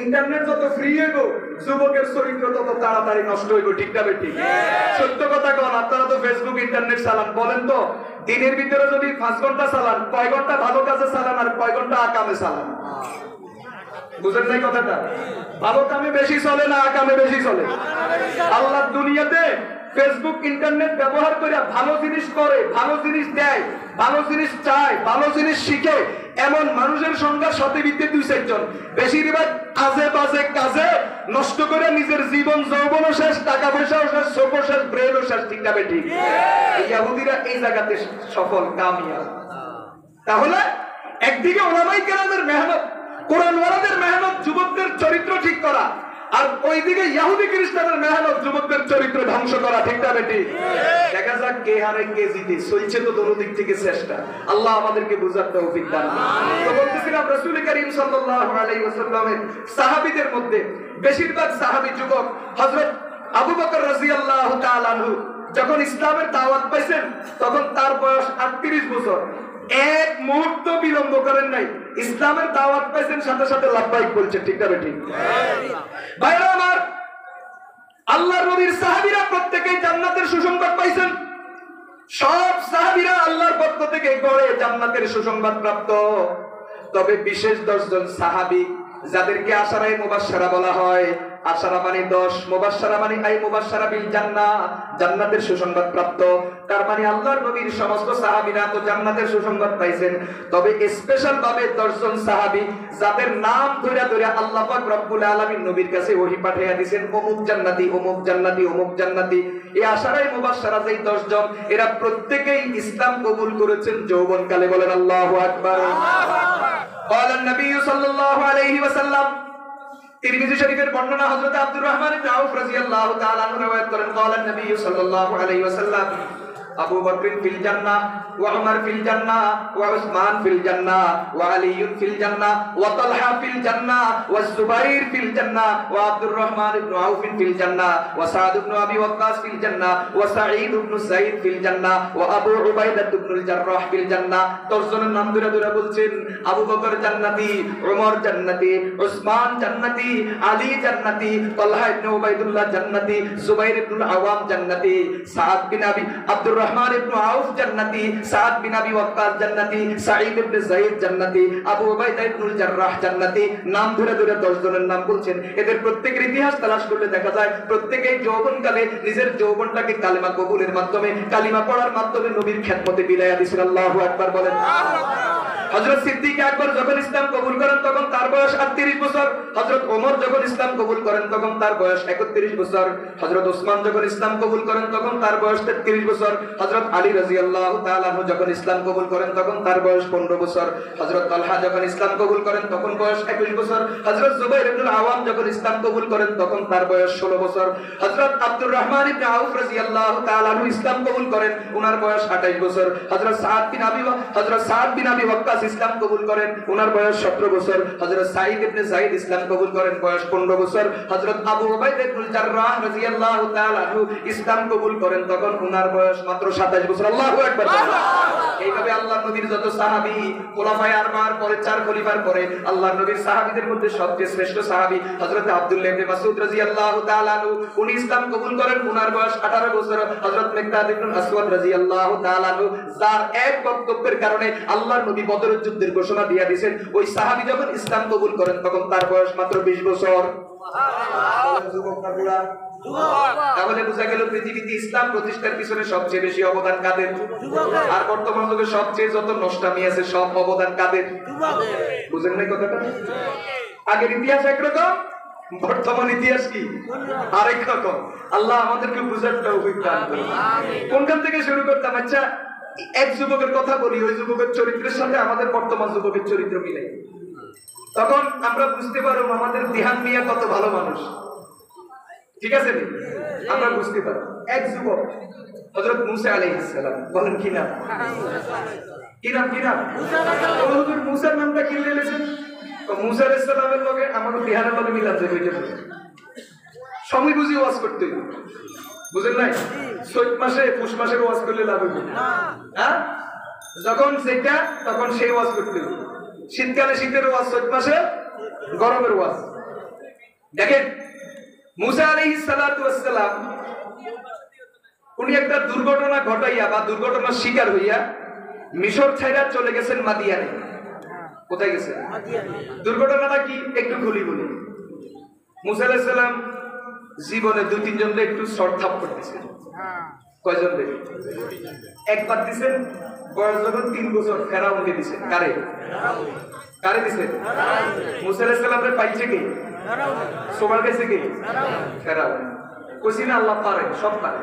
ইন্টারনেট যত ফ্রি হইব, যুবকের চরিত্র তত তাড়াতাড়ি নষ্ট হইব। ঠিক না বেটি? সত্য কথা কোন, আপনারা তো ফেসবুক ইন্টারনেট চালান, বলেন তো দিনের ভিতরে যদি 5 ঘন্টা চালান, কয় ঘন্টা ভালো কাজে চালান আর কয় ঘন্টা আকামে চালান? বুঝেন নাই কথাটা? ভালো কামে বেশি চলে না আকামে বেশি চলে? আল্লাহ দুনিয়াতে ফেসবুক ইন্টারনেট ব্যবহার করে ভালো জিনিস করে, ভালো জিনিস দেয়, ভালো জিনিস চায়, ভালো জিনিস শিখে এমন মানুষের সংখ্যা 2-4 জন। বেশিরভাগ আজে বাজে কাজে নষ্ট করে নিজের জীবন যৌবনও শেষ, টাকা পয়সাও শেষ, চোখও শেষ, ব্রেনও শেষ। ঠিক না বেঠিক? ইহুদিরা এই জায়গাতে সফল, কামিয়াব। তাহলে একদিকে উলামায়ে কেরামের মেহনত, কোরআনওয়ালাদের মেহনত যুবকদের চরিত্র ঠিক করা, আর ওইদিকে ইহুদি খ্রিস্টানের মেহনত যুবকদের চরিত্র ধ্বংস করা, ঠিক না বেটি? দেখা যাক কে হারে কে জিতে, চলছে তো দোনো দিক থেকে চেষ্টা। আল্লাহ আমাদেরকে বুঝার তৌফিক দান করুন। তো বলতেছিলাম রাসূল করিম সাল্লাল্লাহু আলাইহি ওয়াসাল্লামের সাহাবীদের মধ্যে বেশিরভাগ সাহাবী যুবক। হযরত আবু বকর রাদিয়াল্লাহু তাআলা আনহু যখন ইসলামের দাওয়াত পাইছেন তখন তার বয়স 38 বছর। এক মুহূর্ত বিলম্ব করেন নাই, ইসলামের দাওয়াত পাইছেন সাথে সাথে লাব্বাইক বলছেন, ঠিক না বেঠিক? ভাইরা আমার, আল্লাহর নবীর সাহাবীরা প্রত্যেকেই জান্নাতের সুসংবাদ পাইছেন। সব সাহাবীরা আল্লাহর পক্ষ থেকে গড়ে জান্নাতের সুসংবাদ প্রাপ্ত। তবে বিশেষ 10 জন সাহাবী যাদেরকে আশারায়ে মুবাশশারা বলা হয়। আশারা মানে 10, মুবাশশারা মানে আই মুবাশশারা বিল জান্নাহ, জান্নাতের সুসংবাদ প্রাপ্ত। তার মানে আল্লাহর নবীর সমস্ত সাহাবীরা তো জান্নাতের সুসংবাদ পাইছেন। তবে স্পেশাল ভাবে 10 জন সাহাবী যাদের নাম ধরে ধরে আল্লাহ পাক রব্বুল আলামিন নবীর কাছে ওহী পাঠিয়ে দিয়েছেন, অমুক জান্নাতি, অমুক জান্নাতি, অমুক জান্নাতি। এই আশারায়ে মুবাশশারা যেই 10 জন, এরা প্রত্যেকেই ইসলাম কবুল করেছেন যৌবনকালে। বলেন আল্লাহু আকবার। قال النبي صلى الله عليه وسلم, তিরমিজি শরীফের বর্ণনা হযরত আব্দুর রহমান ইবনে আউফ রাদিয়াল্লাহু তাআলা আনহু riwayat করেন, قال النبي صلى الله عليه وسلم, আবু বকর ফিল জান্নাহ ওয়া উমর ফিল জান্নাহ ওয়া উসমান ফিল জান্নাহ ওয়া আলী ফিল জান্নাহ ওয়া তালহা ফিল জান্নাহ ওয়া জুবাইর ফিল জান্নাহ ওয়া আব্দুর রহমান ইবনে আউফ ফিল জান্নাহ ওয়া সাদ ইবনে আবি ওয়াক্কাস ফিল জান্নাহ ওয়া সাঈদ ইবনে যায়েদ ফিল জান্নাহ ওয়া আবু উবাইদা ইবনুল জাররাহ ফিল জান্নাহ। 10 জনের নাম ধরে ধরে বলছেন, আবু বকর জান্নাতি, উমর জান্নাতি, উসমান জান্নাতি, আলী জান্নাতি, তালহা ইবনে উবাইদুল্লাহ জান্নাতি, জুবাইর ইবনুল আওয়াম জান্নাতি, সাদ বিন আবি আব্দুর রহমান ইবনে আউফ জান্নাতি, সাদ বিন আবি ওয়াক্কাস জান্নাতি, সাঈদ ইবনে যায়েদ জান্নাতি, আবু উবাইদা ইবনুল জাররাহ জান্নাতি। নাম ধরে ধরে 10 জনের নাম বলছেন। এদের প্রত্যেকের ইতিহাস তালাশ করলে দেখা যায় প্রত্যেকেই যৌবনকালে নিজের যৌবনটাকে কালেমা কবুলের মাধ্যমে, কালিমা পড়ার মাধ্যমে নবীর খেদমতে বিলায়া দিয়েছেন। আল্লাহু আকবার বলেন। হযরত সিদ্দিক আকবর যখন ইসলাম কবুল করেন তখন তার বয়স 38 বছর। হযরত ওমর যখন ইসলাম কবুল করেন তখন তার বয়স 31 বছর। হযরত ওসমান যখন ইসলাম কবুল করেন তখন তার বয়স 33 বছর। হযরত আলী রাদিয়াল্লাহু তাআলা আনহু যখন ইসলাম কবুল করেন তখন তার বয়স 15 বছর। হযরত তালহা যখন ইসলাম কবুল করেন তখন বয়স 21 বছর। হযরত জুবাইর ইবনুল আওয়াম যখন ইসলাম কবুল করেন তখন তার বয়স 16 বছর। হযরত আব্দুর রহমান ইবনে আউফ রাদিয়াল্লাহু তাআলা আনহু ইসলাম কবুল করেন, ওনার বয়স 28 বছর। হযরত সাদ বিন আবি ওয়াক্কাস ইসলাম কবুল করেন, ওনার বয়স 17 বছর। হযরত সাঈদ ইবনে যায়েদ ইসলাম কবুল করেন, বয়স 15 বছর। হযরত আবু উবাইদা ইবনুল জাররাহ রাদিয়াল্লাহু তাআলা আনহু ইসলাম কবুল করেন তখন ওনার বয়স মাত্র 27 বছর। আল্লাহু আকবার। এইভাবে আল্লাহর নবীর যত সাহাবী, খোলাফায়ে আরবা'র পরে 4 খলিফার পরে আল্লাহর নবীর সাহাবীদের মধ্যে সবচেয়ে শ্রেষ্ঠ সাহাবী হযরত আব্দুল্লাহ ইবনে মাসউদ রাদিয়াল্লাহু তাআলা আনহু, উনি ইসলাম কবুল করেন, ওনার বয়স 18 বছর। হযরত মিকদাদ ইবনে আসওয়াদ রাদিয়াল্লাহু তাআলা আনহু, যার এক বক্তব্যের কারণে আল্লাহর নবী বদরের যুদ্ধের ঘোষণা দিয়ে দিয়েছেন, ওই সাহাবী যখন ইসলাম কবুল করেন তখন তার বয়স মাত্র 20 বছর। তাহলে বোঝা গেল পৃথিবীতে ইসলাম প্রতিষ্ঠার পিছনে সবচেয়ে বেশি অবদান কাদের? আর বর্তমান যুগে সবচেয়ে যত নষ্টামি আছে সব অবদান কাদের? বুঝেন নাই কথাটা? আগের ইতিহাস একরকম, বর্তমান ইতিহাস কি আরেক রকম। আল্লাহ আমাদেরকে বুঝার তৌফিক দান করুন। কোনখান থেকে শুরু করতাম? আচ্ছা, এক যুবকের কথা বলি, ওই যুবকের চরিত্রের সাথে আমাদের বর্তমান যুবকের চরিত্র মিলে, তখন আমরা বুঝতে পারবো আমাদের দিহান মিয়া কত ভালো মানুষ। ঠিক আছে, আমরা বুঝতে পারবো। এক যুবক হযরত মুসা আলাইহিস সালাম, বলেন কি নাম? কি নাম? কি নাম? হুজুর মুসার নামটা কি লিখেছেন? তো মুসা আলাইহিস সালামের লগে আমাদের দিহানের লগে মিল আছে, কইতে সময় বুঝি ওয়াজ করতে, বুঝেন নাই? চৈত মাসে পুষ মাসের ওয়াজ করলে লাভ হবে, হ্যাঁ? যখন সেটা তখন সেই ওয়াজ করতে হবে। শীতকালে শীতের ওয়াজ, চৈত মাসে গরমের ওয়াজ। দেখেন মুসা আলাইহিস সালাতু ওয়াস সালাম, উনি একটা দুর্ঘটনা ঘটাইয়া বা দুর্ঘটনার শিকার হইয়া মিশর ছাইরা চলে গেছেন মাদিয়ানে। কোথায় গেছেন? দুর্ঘটনাটা কি একটু খুলি বলি। মুসা আলাইহিস সালাম জীবনে 2-3 জনকে একটু শর্ট থাপ করতেছেন। কয়জন রে? একবার দিছেন, বয়স যখন 3 বছর, ফেরাউনকে দিছেন। কারে? কারে দিছেন? মুসা আলাইহিস সালামরে পাইছে কে? সবার কাছে কে? ফেরাউন। কইছি না আল্লাহ পারে, সব পারে।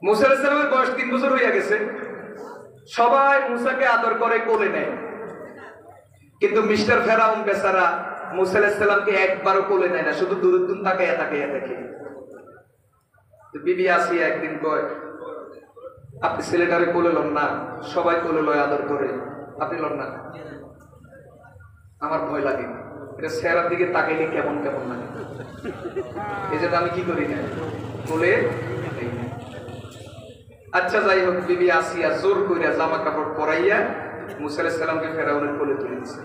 মুসা আলাইহিস সালামের বয়স 3 বছর হইয়া গেছে। সবাই মুসাকে আদর করে কোলে নেয়। কিন্তু মিস্টার ফেরাউন বেচারা মুসা আলাইহিস সালামকে একবারও কোলে নেয় না, শুধু দূরে দূর তাকাইয়া তাকাইয়া দেখে। বিবি আসিয়া একদিন কয়, আপনি ছেলেটারে কোলে লন না, সবাই কোলে লয় আদর করে, আপনি লন না? আমার ভয় লাগে, এটা চেহারার দিকে তাকাইলে কেমন কেমন লাগে, এই জন্য আমি কি করি না, কোলে। আচ্ছা যাই হোক, বিবি আসিয়া জোর কইরা জামা কাপড় পরাইয়া মুসা আলাইহিস সালামকে ফেরাউনের কোলে তুলে দিছে।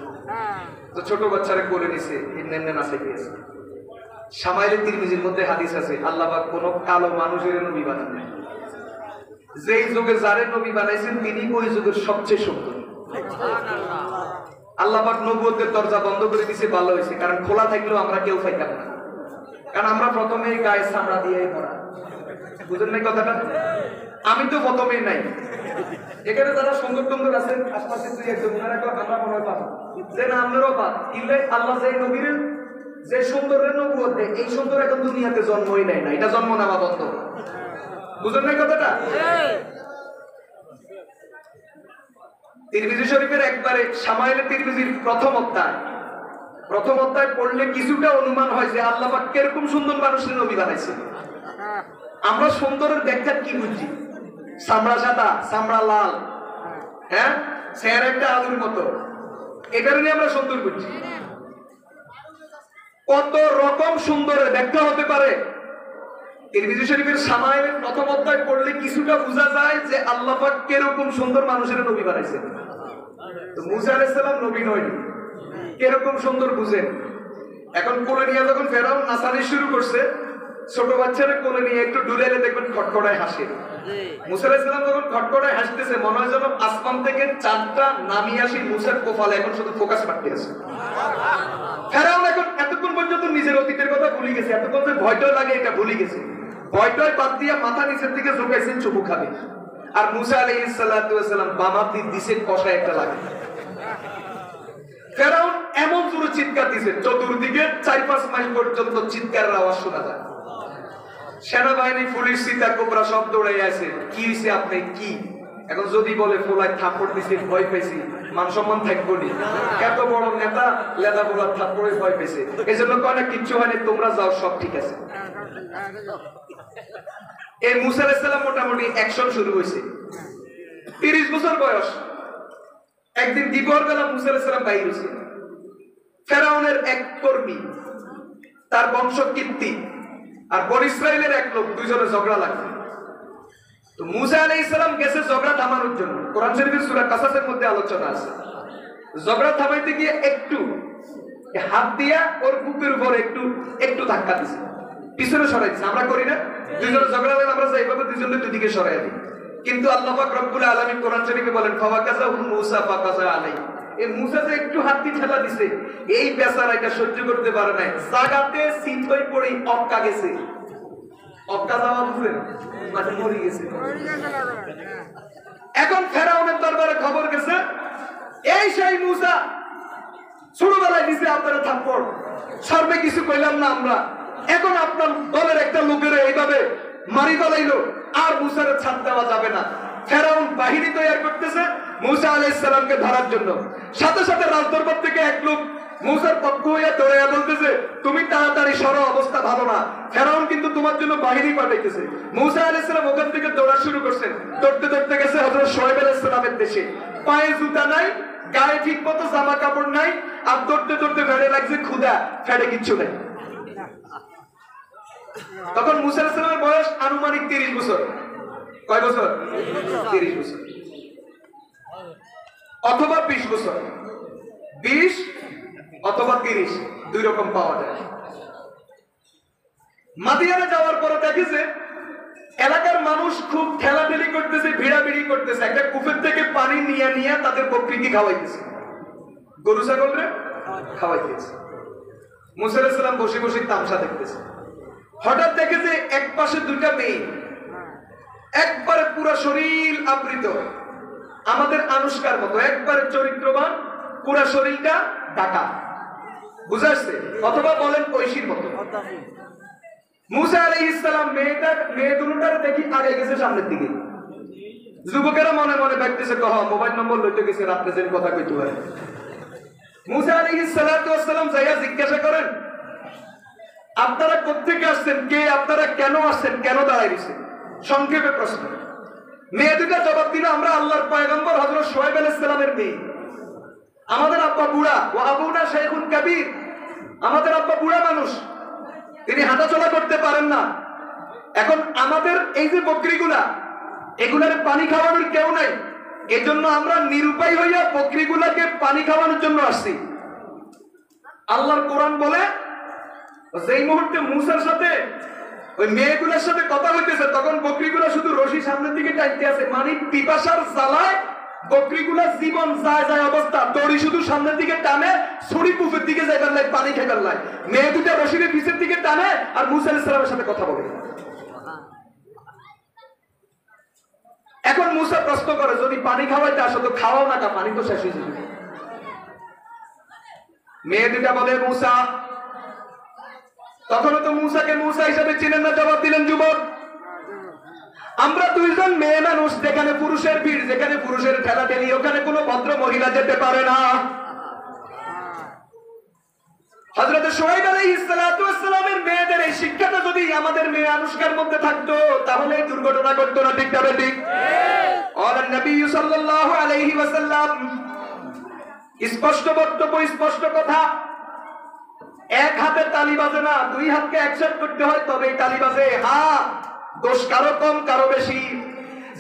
তো ছোট বাচ্চারে কোলে নিছে, নেমনে নাচে গিয়েছে। শামাইলে তিরমিজির মধ্যে হাদিস আছে, আল্লাহ পাক কোন কালো মানুষের নবী বানান নাই, যেই যুগে যারে নবী বানাইছেন তিনি ওই যুগের সবচেয়ে সুন্দর। আল্লাহ পাক নবুয়তের দরজা বন্ধ করে দিয়েছে, ভালো হয়েছে, কারণ খোলা থাকলেও আমরা কেউ পাইতাম না, কারণ আমরা প্রথমেই গায়ে চামড়া দিয়ে ভরা। বুঝলেন না কথাটা? আমি তো প্রথমেই নাই, এখানে যারা সুন্দর সুন্দর আছেন আশপাশে তুই একদম আমরা মনে হয় পাবো যে না আপনারও পান, কিন্তু আল্লাহ যে নবীর যে সুন্দরের নবুয়ত দেয়, এই সুন্দর এখন দুনিয়াতে জন্মই নেয় না, এটা জন্ম নেওয়া বন্ধ। বুঝলেন না কথাটা? তিরমিজি শরীফের একবারে শামাইলে তিরমিজির প্রথম অধ্যায় পড়লে কিছুটা অনুমান হয় যে আল্লাহ পাক কিরকম সুন্দর মানুষের নবী বানাইছে। আমরা সুন্দরের ব্যাখ্যা কি বুঝি? চামড়া সাদা, চামড়া লাল, হ্যাঁ, চেহারা একটা আলুর মতো, এটার নিয়ে আমরা সুন্দর বুঝি। কত রকম সুন্দরের ব্যাখ্যা হতে পারে। তিরমিজি শরীফের শামাইলের প্রথম অধ্যায় পড়লে কিছুটা বোঝা যায় যে আল্লাহ পাক কিরকম সুন্দর মানুষের নবী বানাইছে। তো মুসা আলাইহিস সালাম নবী নয়, কিরকম সুন্দর বুঝেন। এখন কোলে নিয়ে যখন ফেরাউন নাচানি শুরু করছে, ছোট বাচ্চারা কোলে নিয়ে একটু ডুলাইলে দেখবেন খটখটায় হাসে। মুসা আলাইহিস সালাম যখন খটখটায় হাসতেছে, মনে হয় যেন আসমান থেকে চাঁদটা নামিয়ে আসি মুসার কপালে, এখন শুধু ফোকাস মারতে আছে। ফেরাউন এখন এতক্ষণ পর্যন্ত নিজের অতীতের কথা ভুলে গেছে, এতক্ষণ যে ভয়টা লাগে এটা ভুলে গেছে। ভয়টায় বাদ দিয়ে মাথা নিচের দিকে ঝুঁকাইছেন চুমু খাবে। আর মুসা আলাইহিস সালাম বামাতি দিছে কষায় একটা লাগে। ফেরাউন এমন জোরে চিৎকার দিছে, চতুর্দিকে 4-5 মাইল পর্যন্ত চিৎকারের আওয়াজ শোনা যায়। সেনাবাহিনী, পুলিশ, সীতা কোবরা সব দৌড়ে আছে। কি হয়েছে আপনি কি? এখন যদি বলে ফোলায় থাপ্পড় দিছে, ভয় পেয়েছি, মান সম্মান থাকবো নি, এত বড় নেতা লেদা বোলার থাপ্পড়ে ভয় পেয়েছে, এই জন্য কয় না কিচ্ছু হয়নি, তোমরা যাও, সব ঠিক আছে। এই মুসা আলাইহিস সালাম মোটামুটি অ্যাকশন শুরু হয়েছে। 30 বছর বয়স। একদিন দিবর বেলা মুসা আলাইহিস সালাম বাইরে হয়েছে। ফেরাউনের এক কর্মী, তার বংশ কীর্তি, আর বনি ইসরাইলের এক লোক, দুইজনে ঝগড়া লাগছে। তো মুসা আলাইহিস সালাম গেছে ঝগড়া থামানোর জন্য। কোরআন শরীফের সূরা কাসাসের মধ্যে আলোচনা আছে। ঝগড়া থামাইতে গিয়ে একটু হাত দিয়া ওর বুকের উপর একটু ধাক্কা দিছে, পিছনে সরাইছে। আমরা করি না, দুইজনে ঝগড়া লাগলে আমরা এইভাবে দুইজনে দুদিকে সরাই দিই। কিন্তু আল্লাহ পাক রব্বুল আলামিন কোরআন শরীফে বলেন, ফাওয়াকাযাহু মুসা ফাকাযা আলাইহি। এই মুসা যে একটু হাতটি ঠেলা দিছে, এই বেচারা এটা সহ্য করতে পারে নাই, জায়গাতে সিট হয়ে পড়ে অক্কা গেছে। অক্কা যাওয়া বুঝলেন, মানে মরে গেছে। এখন ফেরাউনের দরবারে খবর গেছে, এই সেই মুসা ছোটবেলায় দিছে আপনারা থাপ্পড়, সর্বে কিছু কইলাম না আমরা, এখন আপনার দলের একটা লোকের এইভাবে মারি ফেলাইলো, আর মুসার ছাড় দেওয়া যাবে না। ফেরাউন বাহিনী তৈরি করতেছে মুসা আলাইহিস সালামকে ধরার জন্য। সাথে সাথে রাজদরবার থেকে এক লোক মুসার পক্ষ হয়ে দৌড়ে বলতেছে, তুমি তাড়াতাড়ি সরো, অবস্থা ভালো না। ফেরাউন কিন্তু তোমার জন্য বাহিনী পাঠাইতেছে। মুসা আলাইহিস সালাম ওখান থেকে দৌড়া শুরু করছেন। দৌড়তে দৌড়তে গেছে হযরত শুআয়ব আলাইহিস সালামের দেশে। পায়ে জুতা নাই, গায়ে ঠিক মতো জামা কাপড় নাই, আর দৌড়তে দৌড়তে ফেড়ে লাগছে ক্ষুধা, ফেড়ে কিচ্ছু নাই। তখন মুসা আলাইহিস সালামের বয়স আনুমানিক 30 বছর। কয় বছর? 30 বছর অথবা 20 বছর। 20 অথবা 30, দুই রকম পাওয়া যায়। মাদিয়ানে যাওয়ার পরে দেখেছে এলাকার মানুষ খুব ঠেলাঠেলি করতেছে, ভিড়াভিড়ি করতেছে। একটা কূপের থেকে পানি নিয়ে তাদের বকরিকে খাওয়াইতেছে, গরু ছাগলরে খাওয়াইতেছে। মুসা আলাইহিস সালাম বসে বসে তামসা দেখতেছে। হঠাৎ দেখে যে এক পাশে দুইটা মেয়ে, একবারে পুরো শরীর আবৃত, আমাদের আনুষ্কার মতো, একবারে চরিত্রবান, পুরো শরীরটা ঢাকা, বুঝা আসছে? অথবা বলেন ঐশীর মতো। মুসা আলাইহিস সালাম মেয়ে দুটোটার দেখি আগে গেছে সামনের দিকে। যুবকেরা মনে মনে ভাবতেছে, মোবাইল নম্বর লইতে গেছে, রাত্রে যেন কথা কইতে পারে। মুসা আলাইহিস সালাতু ওয়াস সালাম যাইয়া জিজ্ঞাসা করেন, আপনারা কোত্থেকে আসছেন, কে আপনারা, কেন আসছেন, কেন দাঁড়াইছেন? সংক্ষেপে প্রশ্ন। মেয়ে দুটা জবাব দিল, আমরা আল্লাহর পয়গম্বর হযরত শুআয়ব আলাইহিস সালামের মেয়ে। আমাদের আব্বা বুড়া, ওয়া আবুনা শাইখুন কাবীর, আমাদের আব্বা বুড়া মানুষ, তিনি হাঁটাচলা করতে পারেন না। এখন আমাদের এই যে বকরিগুলা, এগুলার পানি খাওয়ানোর কেউ নাই, এজন্য আমরা নিরুপায় হইয়া বকরিগুলাকে পানি খাওয়ানোর জন্য আসছি। আল্লাহর কোরআন বলে, যেই মুহূর্তে মুসার সাথে ওই মেয়েগুলোর সাথে কথা হইতেছে, তখন বকরিগুলা শুধু রশি সামনের দিকে টাইতে আছে, মানে পিপাসার জ্বালায় বকরিগুলা জীবন যায় যায় অবস্থা, দড়ি শুধু সামনের দিকে টানে, ছড়ি পুফের দিকে যাইবার লাই, পানি খাইবার লাই। মেয়ে দুটা রশিরে পিছের দিকে টানে আর মুসা আলাইহিস সালামের সাথে কথা বলে। এখন মুসা প্রশ্ন করে, যদি পানি খাওয়াইতে আসো তো খাওয়াও না, পানি তো শেষ হয়ে যাবে। মেয়ে দুটা বলে, মুসা, তখনও তো মুসাকে মুসা হিসেবে চিনেন না, জবাব দিলেন, যুবক, আমরা দুইজন মেয়ে মানুষ, যেখানে পুরুষের ভিড়, যেখানে পুরুষের ঠেলাঠেলি, ওখানে কোনো ভদ্র মহিলা যেতে পারে না। হযরত শুআয়ব আলাইহিস সালাতু ওয়াস সালামের মেয়েদের এই শিক্ষাটা যদি আমাদের মেয়ে আনুষ্কার মধ্যে থাকতো, তাহলে এই দুর্ঘটনা ঘটতো না, ঠিক না ঠিক? আর নবী সাল্লাল্লাহু আলাইহি ওয়াসাল্লাম, স্পষ্ট বক্তব্য, স্পষ্ট কথা, এক হাতে তালি বাজে না, দুই হাতকে একসাথে করতে হয়, তবে এই তালি বাজে। হ্যাঁ, দোষ কারো কম কারো বেশি।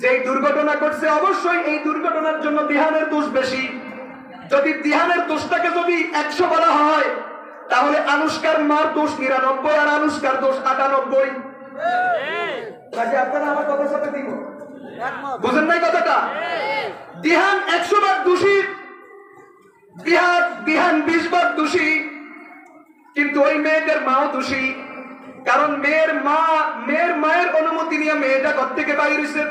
যেই দুর্ঘটনা ঘটছে, অবশ্যই এই দুর্ঘটনার জন্য দিহানের দোষ বেশি। যদি দিহানের দোষটাকে যদি 100 বলা হয়, তাহলে আনুষ্কার মার দোষ 99 আর আনুষ্কার দোষ 98। আপনারা আমার কথার সাথে দিব, বুঝেন নাই কথাটা? দিহান 100 বার দোষী, দিহান 20 বার দোষী, কিন্তু ওই মেয়েদের মাও দোষী। কারণ মেয়ের মায়ের অনুমতি নিয়ে মেয়েটা ঘর থেকে বাইরে হইছে,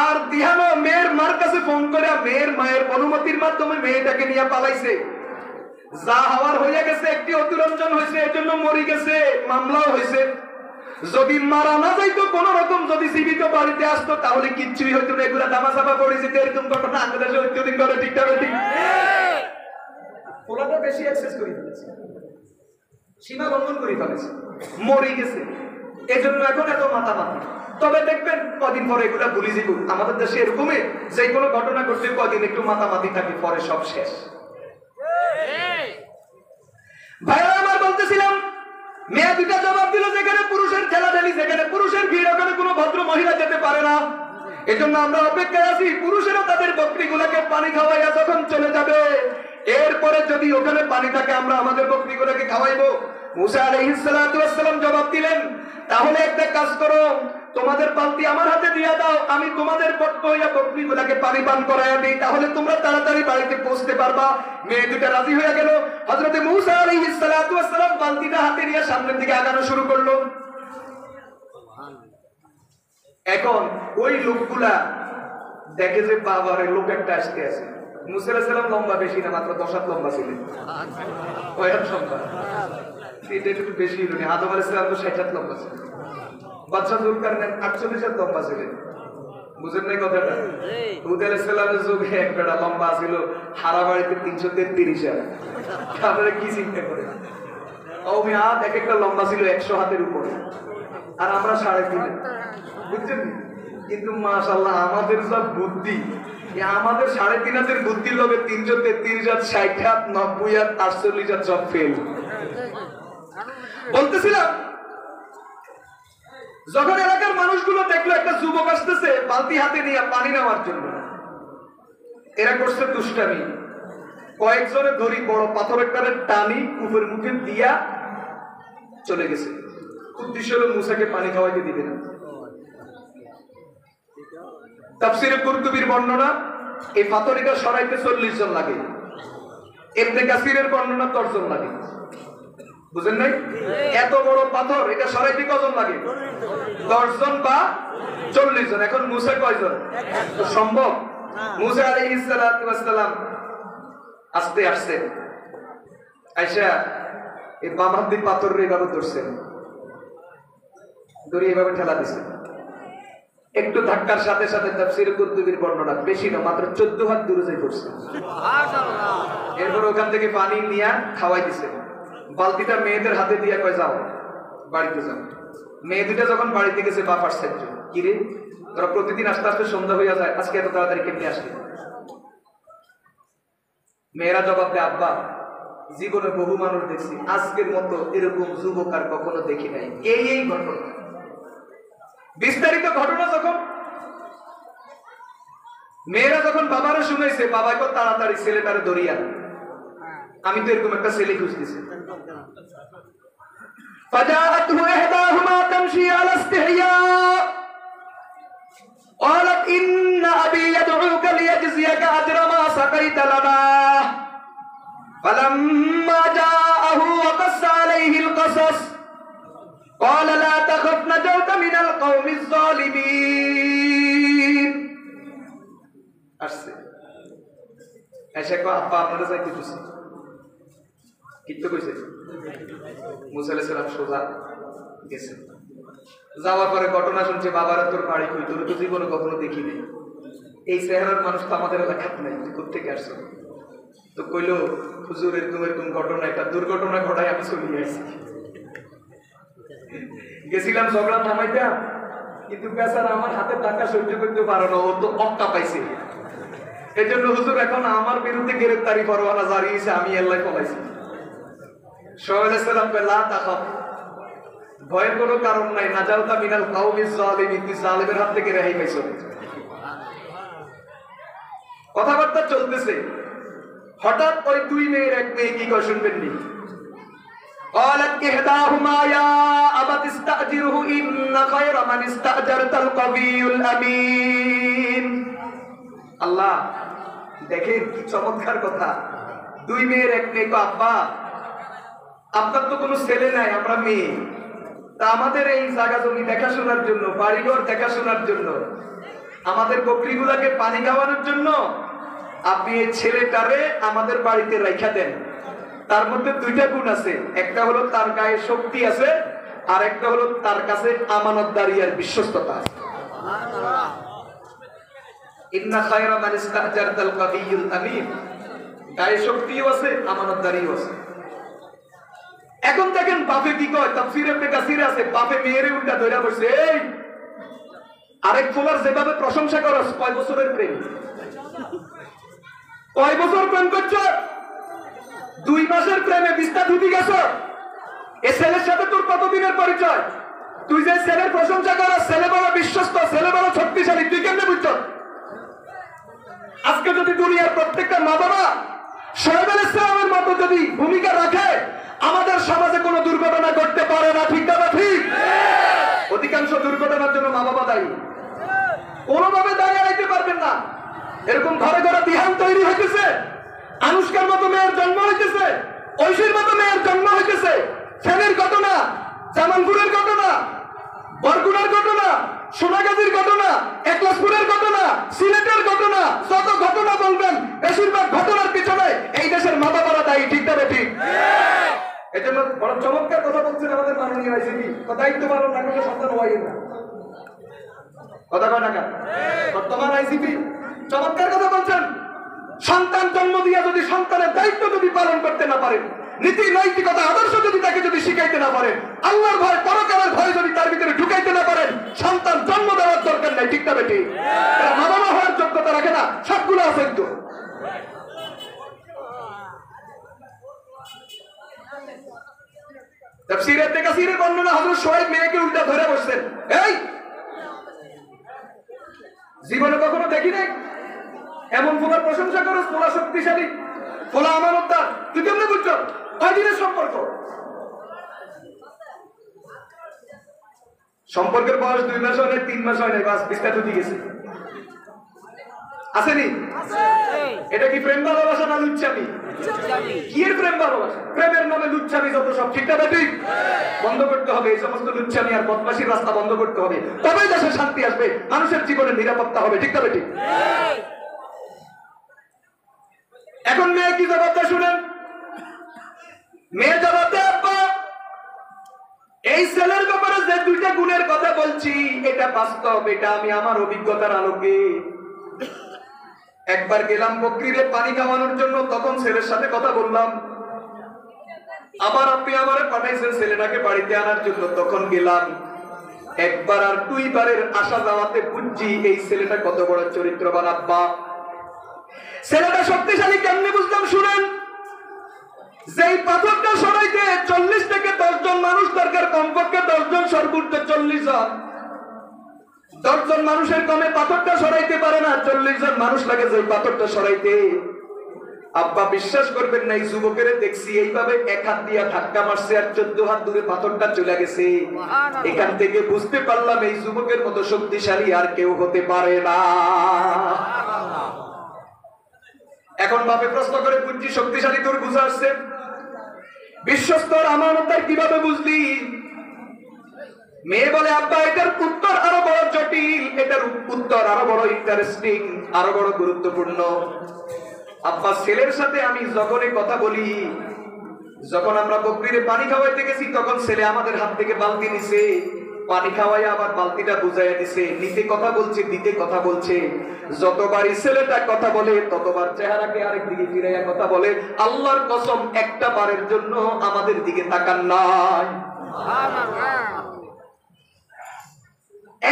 আর দিহানও মেয়ের মার কাছে ফোন করে মেয়ের মায়ের অনুমতির মাধ্যমে মেয়েটাকে নিয়ে পালাইছে। যা হওয়ার হইয়া গেছে, একটি অতিরঞ্জন হয়েছে, এজন্য মরি গেছে, মামলাও হয়েছে। যদি মারা না যাইতো, কোন রকম যদি জীবিত বাড়িতে আসতো, তাহলে কিচ্ছুই হইতো না, এগুলা দামাচাপা পড়ে যেত। এরকম ঘটনা বাংলাদেশে অত্যধিক করে, ঠিক না ঠিক? ওলাটা বেশি অ্যাক্সেস করে ফেলেছে, সীমা লঙ্ঘন করে ফেলেছে, মরে গেছে, এজন্য এখন এত মাতামাতি। তবে দেখবেন কদিন পরে এগুলা ভুলে যাব। আমাদের দেশে এরকমই, যে কোনো ঘটনা ঘটলে কদিন একটু মাতামাতি থাকে, পরে সব শেষ। ভাইরা আমার, বলতেছিলাম, মেয়ে দুটা জবাব দিল, যেখানে পুরুষের ঠেলাঠেলি, যেখানে পুরুষের ভিড়, ওখানে কোনো ভদ্র মহিলা যেতে পারে না। এজন্য আমরা অপেক্ষায় আছি, পুরুষেরা তাদের বকরিগুলোকে পানি খাওয়াইয়া যখন চলে যাবে, এরপরে যদি ওখানে পানি থাকে, আমরা আমাদের বকরিগুলোকে খাওয়াইবো। মুসা আলাইহিস সালাতু ওয়াস সালাম জবাব দিলেন, তাহলে একটা কাজ করো, তোমাদের বালতি আমার হাতে দিয়ে দাও, আমি তোমাদের পক্ষ হইয়া বকরিগুলোকে পানি পান করাইয়া দিই, তাহলে তোমরা তাড়াতাড়ি বাড়িতে পৌঁছতে পারবা। মেয়ে দুটা রাজি হয়ে গেল। হযরত মুসা আলাইহিস সালাতু ওয়াস সালাম বালতিটা হাতে নিয়ে সামনের দিকে আগানো শুরু করলো। এখন ওই লোকগুলা দেখে যে বাবারে, লোক একটা আসতে আছে। মুসা আলাইহিস সালাম লম্বা বেশি না, মাত্র 10 হাত লম্বা ছিলেন। কয়হাত লম্বা? এটা একটু বেশি হলো। আদম আলাইহিস সালাম তো 60 হাত লম্বা ছিলেন। বাদশা যুলকারনাইন 48 হাত লম্বা ছিলেন। বুঝেন নাই কথাটা? হুদ আলাইহিস সালামের যুগে একটা লম্বা ছিল, হারা বাড়িতে 333 হাত। আপনারা কি চিন্তা করেন? কওমে আদ এক একটা লম্বা ছিল 100 হাতের উপরে, আর আমরা 3.5। বুঝছেন? কিন্তু মাশাআল্লাহ, আমাদের সব বুদ্ধি, আমাদের 3.5 হাতের বুদ্ধির লোভে 333 হাত, 60 হাত, 90 হাত, 48 হাত সব ফেল। বলতেছিলাম, যখন এলাকার মানুষগুলো দেখলো একটা যুবক আসতেছে বালতি হাতে নিয়ে পানি নেওয়ার জন্য, এরা করছে দুষ্টামি। কয়েকজনে ধরি বড় পাথরের টানে টানি কূপের মুখে দিয়া চলে গেছে। উদ্দেশ্য হলো মুসাকে পানি খাওয়াইতে দিবে না। তাফসীরে কুরতুবীর বর্ণনা, এই পাথরটা সরাইতে 40 জন লাগে। ইবনে কাসিরের বর্ণনা 10 জন লাগে। বুঝেন নাই? এত বড় পাথর, এটা সরাইতে কজন লাগে? 10 জন বা 40 জন। এখন মুসা কয়জন? সম্ভব? মুসা আলাইহিস সালাতু ওয়াস সালাম আস্তে আস্তে আয়েশা এই বাম হাত দিয়ে পাথর এইভাবে ধরছেন, ধরে এইভাবে ঠেলা দিছেন। একটু ধাক্কার সাথে সাথে তাফসীর কুরতুবীর বর্ণনা, বেশি না, মাত্র 14 হাত দূরে যাই পড়ছে। এরপর ওখান থেকে পানি নিয়ে খাওয়াই দিছে। বালতিটা মেয়েদের হাতে দিয়ে কয় যাও বাড়িতে যাও। মেয়ে দুটা যখন বাড়িতে গেছে বাপ আশ্চর্য, কিরে তোরা প্রতিদিন আস্তে আস্তে সন্ধ্যা হইয়া যায়, আজকে এত তাড়াতাড়ি কেমনি আসলি? মেয়েরা জবাব দেয়, আব্বা জীবনে বহু মানুষ দেখছি, আজকের মতো এরকম যুবক আর কখনো দেখি নাই। এই ঘটনা, বিস্তারিত ঘটনা যখন মেয়েরা যখন বাবারা শুনেছে, বাবাকে তাড়াতাড়ি ছেলেটারে ধরিয়া, আমি তো এরকম একটা ছেলে খুঁজতেছি। فجاءته إحداهما تمشي على استحياء قالت إن أبي يدعوك ليجزيك أجر ما سقيت لنا فلما جاءه وقص عليه القصص قال لا تخف نجوت من القوم الظالمين আসছে এসে কো আপা আপনারা যাইতে দিছি কিন্তু কইছে মুসা আলাইহিস সালাম সোজা গেছে। যাওয়ার পরে ঘটনা শুনছে, বাবারা তোর বাড়ি কই, তোর তো জীবনে কখনো দেখি নাই, এই চেহারার মানুষ তো আমাদের এলাকাত নাই, তুই কোথেকে আসছো? তো কইলো হুজুর এরকম এরকম ঘটনা, একটা দুর্ঘটনা ঘটায় আমি চলে আসছি। গেছিলাম ঝগড়া থামাইতে, কিন্তু বেচারা আমার হাতে টাকা সহ্য করতে পারো না, ও তো অক্কা পাইছে। এই জন্য হুজুর এখন আমার বিরুদ্ধে গ্রেফতারি পরোয়ানা জারি হয়েছে, আমি আল্লাহ পলাইছি। সোহেল আলাইহিস সালাম কয় লা তাখাফ, ভয়ের কোনো কারণ নাই, নাজাউতা মিনাল কাউমিজ জালিমিন, তুই জালিমের হাত থেকে রেহাই পাইছো। কথাবার্তা চলতেছে, হঠাৎ ওই দুই মেয়ের এক মেয়ে কি কয় শুনবেন নি? قالت إحداهما يا أبت استأجره إن خير من استأجرت القوي الأمين। আল্লাহ দেখেন কি চমৎকার কথা, দুই মেয়ের এক মেয়ে কয় আব্বা আপনার তো কোনো ছেলে নাই, আমরা মেয়ে, তা আমাদের এই জায়গা জমি দেখাশোনার জন্য, বাড়িঘর দেখাশোনার জন্য, আমাদের বকরিগুলাকে পানি খাওয়ানোর জন্য আপনি এই ছেলেটারে আমাদের বাড়িতে রাইখা দেন। তার মধ্যে দুইটা গুণ আছে, একটা হলো তার গায়ে শক্তি আছে, আর একটা হলো তার কাছে আমানতদারি আর বিশ্বস্ততা আছে। ইন্না খায়রা মান ইস্তাজারতাল কাবিয়ুল আমিন, গায়ে শক্তিও আছে, আমানতদারিও আছে। এখন দেখেন বাপে কি কয়, তাফসীরে ইবনে কাসিরে আছে, বাপে মেয়েরে উল্টা ধইরা বসে, এই আরেক ফোলার যেভাবে প্রশংসা করস, কয় বছরের প্রেম, কয় বছর প্রেম করছো? 2 মাসের প্রেমে বিস্তার ঢুকে গেছ। এই ছেলের সাথে তোর কতদিনের পরিচয়? তুই যে ছেলের প্রশংসা করস, ছেলে বড় বিশ্বস্ত, ছেলে বড় শক্তিশালী, তুই কেমনে বুঝছ? আজকে যদি দুনিয়ার প্রত্যেকটা মা বাবা সোহেব আলাইহিস সালামের মতো যদি ভূমিকা রাখে, আমাদের সমাজে কোনো দুর্ঘটনা ঘটতে পারে না, ঠিক না ঠিক? অধিকাংশ দুর্ঘটনার জন্য মা বাবা দায়ী, কোনোভাবে দাঁড়িয়ে রাখতে পারবেন না। এরকম ঘরে ঘরে বিহান তৈরি হইতেছে, আনুষ্কার মতো মেয়ের জন্ম হইতেছে, ঐশীর মতো মেয়ের জন্ম হইতেছে। ফেনীর ঘটনা, জামালপুরের ঘটনা, বরগুনার ঘটনা, সোনাগাজীর ঘটনা, একলাসপুরের ঘটনা, সিলেটের ঘটনা, যত ঘটনা বলবেন বেশিরভাগ ঘটনার পিছনে এই দেশের মা বাবারা দায়ী, ঠিক না ঠিক? এই জন্য বড় চমৎকার কথা বলছেন আমাদের মাননীয় আইসিপি, দায়িত্ব পালন না করলে সন্তান হয় না, কথা কয় না? বর্তমান আইসিপি চমৎকার কথা বলছেন, সন্তান জন্ম দিয়ে যদি সন্তানের দায়িত্ব যদি পালন করতে না পারেন, নীতি নৈতিকতা আদর্শ যদি তাকে যদি শিখাইতে না পারেন, আল্লাহর ভয় পরকালের ভয় যদি তার ভিতরে ঢুকাইতে না পারেন, সন্তান জন্ম দেওয়ার দরকার নাই, ঠিক না বেটি? মা বাবা হওয়ার যোগ্যতা রাখে না, সবগুলো আছে একটু। তাফসীরে ইবনে কাসিরের বর্ণনা, হযরত শুআয়ব মেয়েকে উল্টা ধরে বসছেন, এই জীবনে কখনো দেখি নাই এমন ফোলার প্রশংসা করো, ফোলা শক্তিশালী, ফোলা আমানতদার, তুই কেমনে বুঝছো? কয় দিনের সম্পর্ক? সম্পর্কের বয়স 2 মাস হয় না, 3 মাস হয় না, বাস বিস্তার ঢুকে গেছে। আসেনি? এটা কি প্রেম ভালোবাসা না লুচ্ছামি? কি এর প্রেম ভালোবাসা? প্রেমের নামে লুচ্ছামি যত সব, ঠিক না ঠিক? বন্ধ করতে হবে এই সমস্ত লুচ্ছামি আর বদমাশির রাস্তা বন্ধ করতে হবে, তবেই দেশে শান্তি আসবে, মানুষের জীবনে নিরাপত্তা হবে, ঠিক না ঠিক? এখন মেয়ে কি জবাব দেয় শুনেন। মেয়ে জবাব দেয়, আব্বা এই ছেলের ব্যাপারে যে দুইটা গুণের কথা বলছি এটা বাস্তব, এটা আমি আমার অভিজ্ঞতার আলোকে। একবার গেলাম বকরিরে পানি খাওয়ানোর জন্য, তখন ছেলের সাথে কথা বললাম। আবার আপনি আমারে পাঠাইছেন ছেলেটাকে বাড়িতে আনার জন্য, তখন গেলাম। একবার আর দুইবারের আসা যাওয়াতে বুঝছি এই ছেলেটা কত বড় চরিত্রবান আব্বা। ছেলেটা শক্তিশালী কেমনে বুঝলাম শুনেন। যেই পাথরটা সরাইতে 40 থেকে 10 জন মানুষ দরকার, কমপক্ষে 10 জন, সর্বোচ্চ 40 জন। 10 জন মানুষের কমে পাথরটা সরাইতে পারে না, 40 জন মানুষ লাগে যে পাথরটা সরাইতে। আব্বা বিশ্বাস করবেন না, এই যুবকের দেখছি এইভাবে এক হাত দিয়া ধাক্কা মারছে আর 14 হাত দূরে পাথরটা চলে গেছে। এখান থেকে বুঝতে পারলাম এই যুবকের মতো শক্তিশালী আর কেউ হতে পারে না। এখন বাপে প্রশ্ন করে বুঝছি শক্তিশালী তোর বুঝা আসছে, বিশ্বস্তর আমানতদার কিভাবে বুঝলি? মেয়ে বলে আব্বা এটার উত্তর আরো বড় জটিল, এটার উত্তর আরো বড় ইন্টারেস্টিং, আরো বড় গুরুত্বপূর্ণ। আব্বা ছেলের সাথে আমি যখনই কথা বলি, যখন আমরা বকরিরে পানি খাওয়াইতে গেছি, তখন ছেলে আমাদের হাত থেকে বালতি নিছে, পানি খাওয়াই আবার বালতিটা বুঝাইয়া দিছে। নিতে কথা বলছে, দিতে কথা বলছে। যতবারই ছেলেটা কথা বলে ততবার চেহারাকে আরেক দিকে ফিরাইয়া কথা বলে। আল্লাহর কসম একটা বারের জন্য আমাদের দিকে তাকান নাই।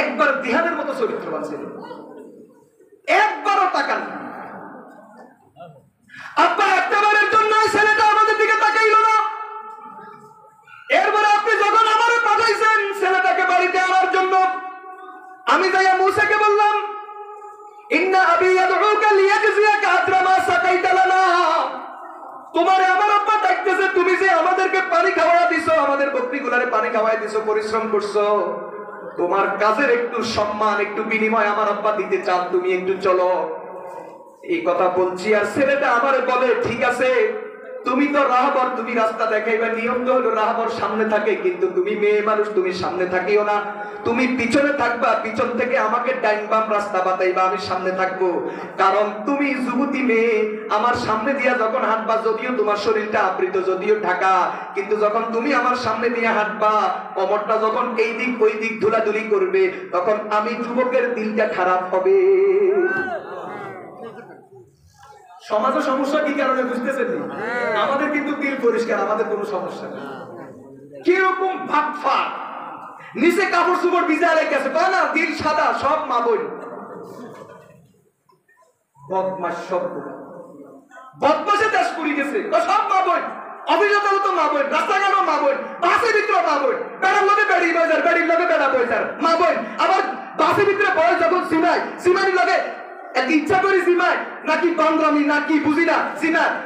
একবার দিহানের মতো চরিত্রবান ছেলে, একবারও তাকান না। আব্বা একটা বারের জন্য ছেলেটা আমাদের দিকে তাকাইল না। এরপরে আপনি যখন আমারে পাঠাইছেন ছেলেটাকে বাড়িতে আনার জন্য, আমি যাইয়া মুসাকে বললাম, ইন্না আবি ইয়াদউকা লিয়াজজিয়াকা আজরা মা সাকাইতা লানা। তোমারে আমার আব্বা ডাকতেছে, তুমি যে আমাদেরকে পানি খাওয়ায়া দিছো, আমাদের বকরিগুলারে পানি খাওয়ায়া দিছো, পরিশ্রম করছো, তোমার কাজের একটু সম্মান, একটু বিনিময় আমার আব্বা দিতে চান, তুমি একটু চলো। এই কথা বলছি আর ছেলেটা আমারে বলে, ঠিক আছে তুমি তো রাহবর, তুমি রাস্তা দেখাইবা, নিয়ম তো হলো রাহবর সামনে থাকে, কিন্তু তুমি মেয়ে মানুষ, তুমি সামনে থাকিও না, তুমি পিছনে থাকবা, পিছন থেকে আমাকে ডাইন বাম রাস্তা বাতাইবা, আমি সামনে থাকবো। কারণ তুমি যুবতী মেয়ে, আমার সামনে দিয়া যখন হাঁটবা, যদিও তোমার শরীরটা আবৃত, যদিও ঢাকা, কিন্তু যখন তুমি আমার সামনে দিয়ে হাঁটবা, কোমরটা যখন এই দিক ওই দিক ধুলাধুলি করবে, তখন আমি যুবকের দিলটা খারাপ হবে। সমাজের সমস্যা কি কারণে বুঝতেছেন? আমাদের কিন্তু দিল পরিষ্কার, আমাদের কোনো সমস্যা নেই। কিরকম ভাবফা, নিচে কাপড় চোপড় ভিজা লেগেছে, কয় না দিল সাদা, সব মা বোন। বদমাস, সব বদমাসে দেশ পুরি গেছে, সব মা বোন। অভিযোগ তো মা বোন, রাস্তাঘাটও মা বোন, বাসের ভিতরে মা বোন, বেড়ার লোকে বেড়ি বইজার, বেড়ির লোকে বেড়া বইজার মা বোন। আবার বাসের ভিতরে বয়স যখন সিমাই, সিমাইয়ের লোকে ইচ্ছা করি সিমাই নাকি বন্ধরামি নাকি বুঝি না,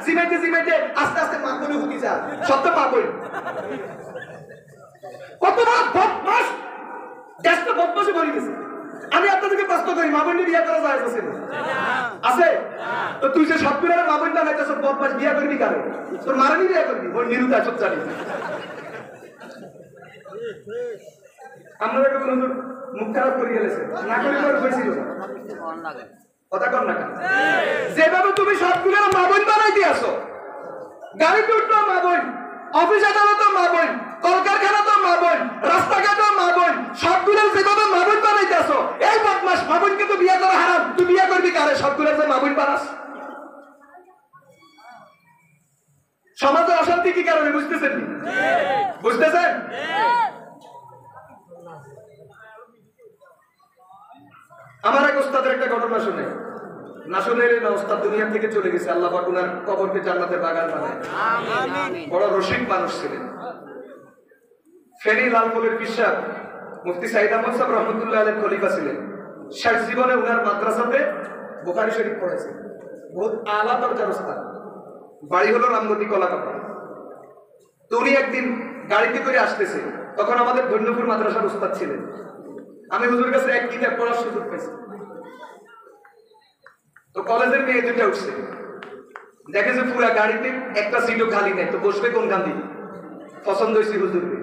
সিমাইতে সিমাইতে আস্তে আস্তে মা বোনে হুকি যা, সত্য মা বোন। কত বড় বদমাস, দেশটা বদমাসে ভরে গেছে। আমি আপনাদেরকে প্রশ্ন করি, মা বোন বিয়ে করা যায় আছে? আছে? তো তুই যে সবগুলো মা বোন বানাইতেছ, বদমাস বিয়ে করবি কারে? তোর মারানি বিয়ে করবি, ওর নিরুতা সব জানি। আপনারা কেমন মুখ খারাপ করে গেলেছে, না করে হয়েছিল কথা কর না। যেভাবে তুমি সবগুলো মা বোন বানাই দিয়েছো, গাড়িতে উঠলো মা বোন, অফিস আদালত মা বোন, কলকারখানা তো মা বোন, রাস্তাঘাট মা বোন, সবগুলো যেভাবে মা বোন বানাইতেছো, এই বদমাস মা বোনকে তো বিয়ে করা হারাম, তুই বিয়ে করবি কারে? সবগুলো যে মা বোন বানাস। সমাজের অশান্তি কি কারণে বুঝতেছেন? বুঝতেছেন? আমার এক ওস্তাদের একটা ঘটনা শুনে, না শুনে না ওস্তাদ দুনিয়া থেকে চলে গেছে, আল্লাহ পাক ওনার কবরকে জান্নাতের বাগান বানায়। বড় রসিক মানুষ ছিলেন। ফেনী লালপুরের বিশ্বাস মুফতি সাইদ আহমদ সাহেব রহমতুল্লাহ আলাইহির খলিফা ছিলেন। শেষ জীবনে ওনার মাদ্রাসাতে বুখারী শরীফ পড়েছে, বহুত আলা দরজার ওস্তাদ। বাড়ি হলো রামগতি কলাকাতা। তো উনি একদিন গাড়িতে করে আসতেছে, তখন আমাদের ধন্যপুর মাদ্রাসার ওস্তাদ ছিলেন। আমি হুজুর কাছে এক কিতাব পড়ার সুযোগ পেয়েছি। তো কলেজের মেয়ে দুইটা উঠছে, দেখে যে পুরা গাড়িতে একটা সিটও খালি নেই, তো বসবে কোনখান দিকে? পছন্দ হয়েছে হুজুরকে।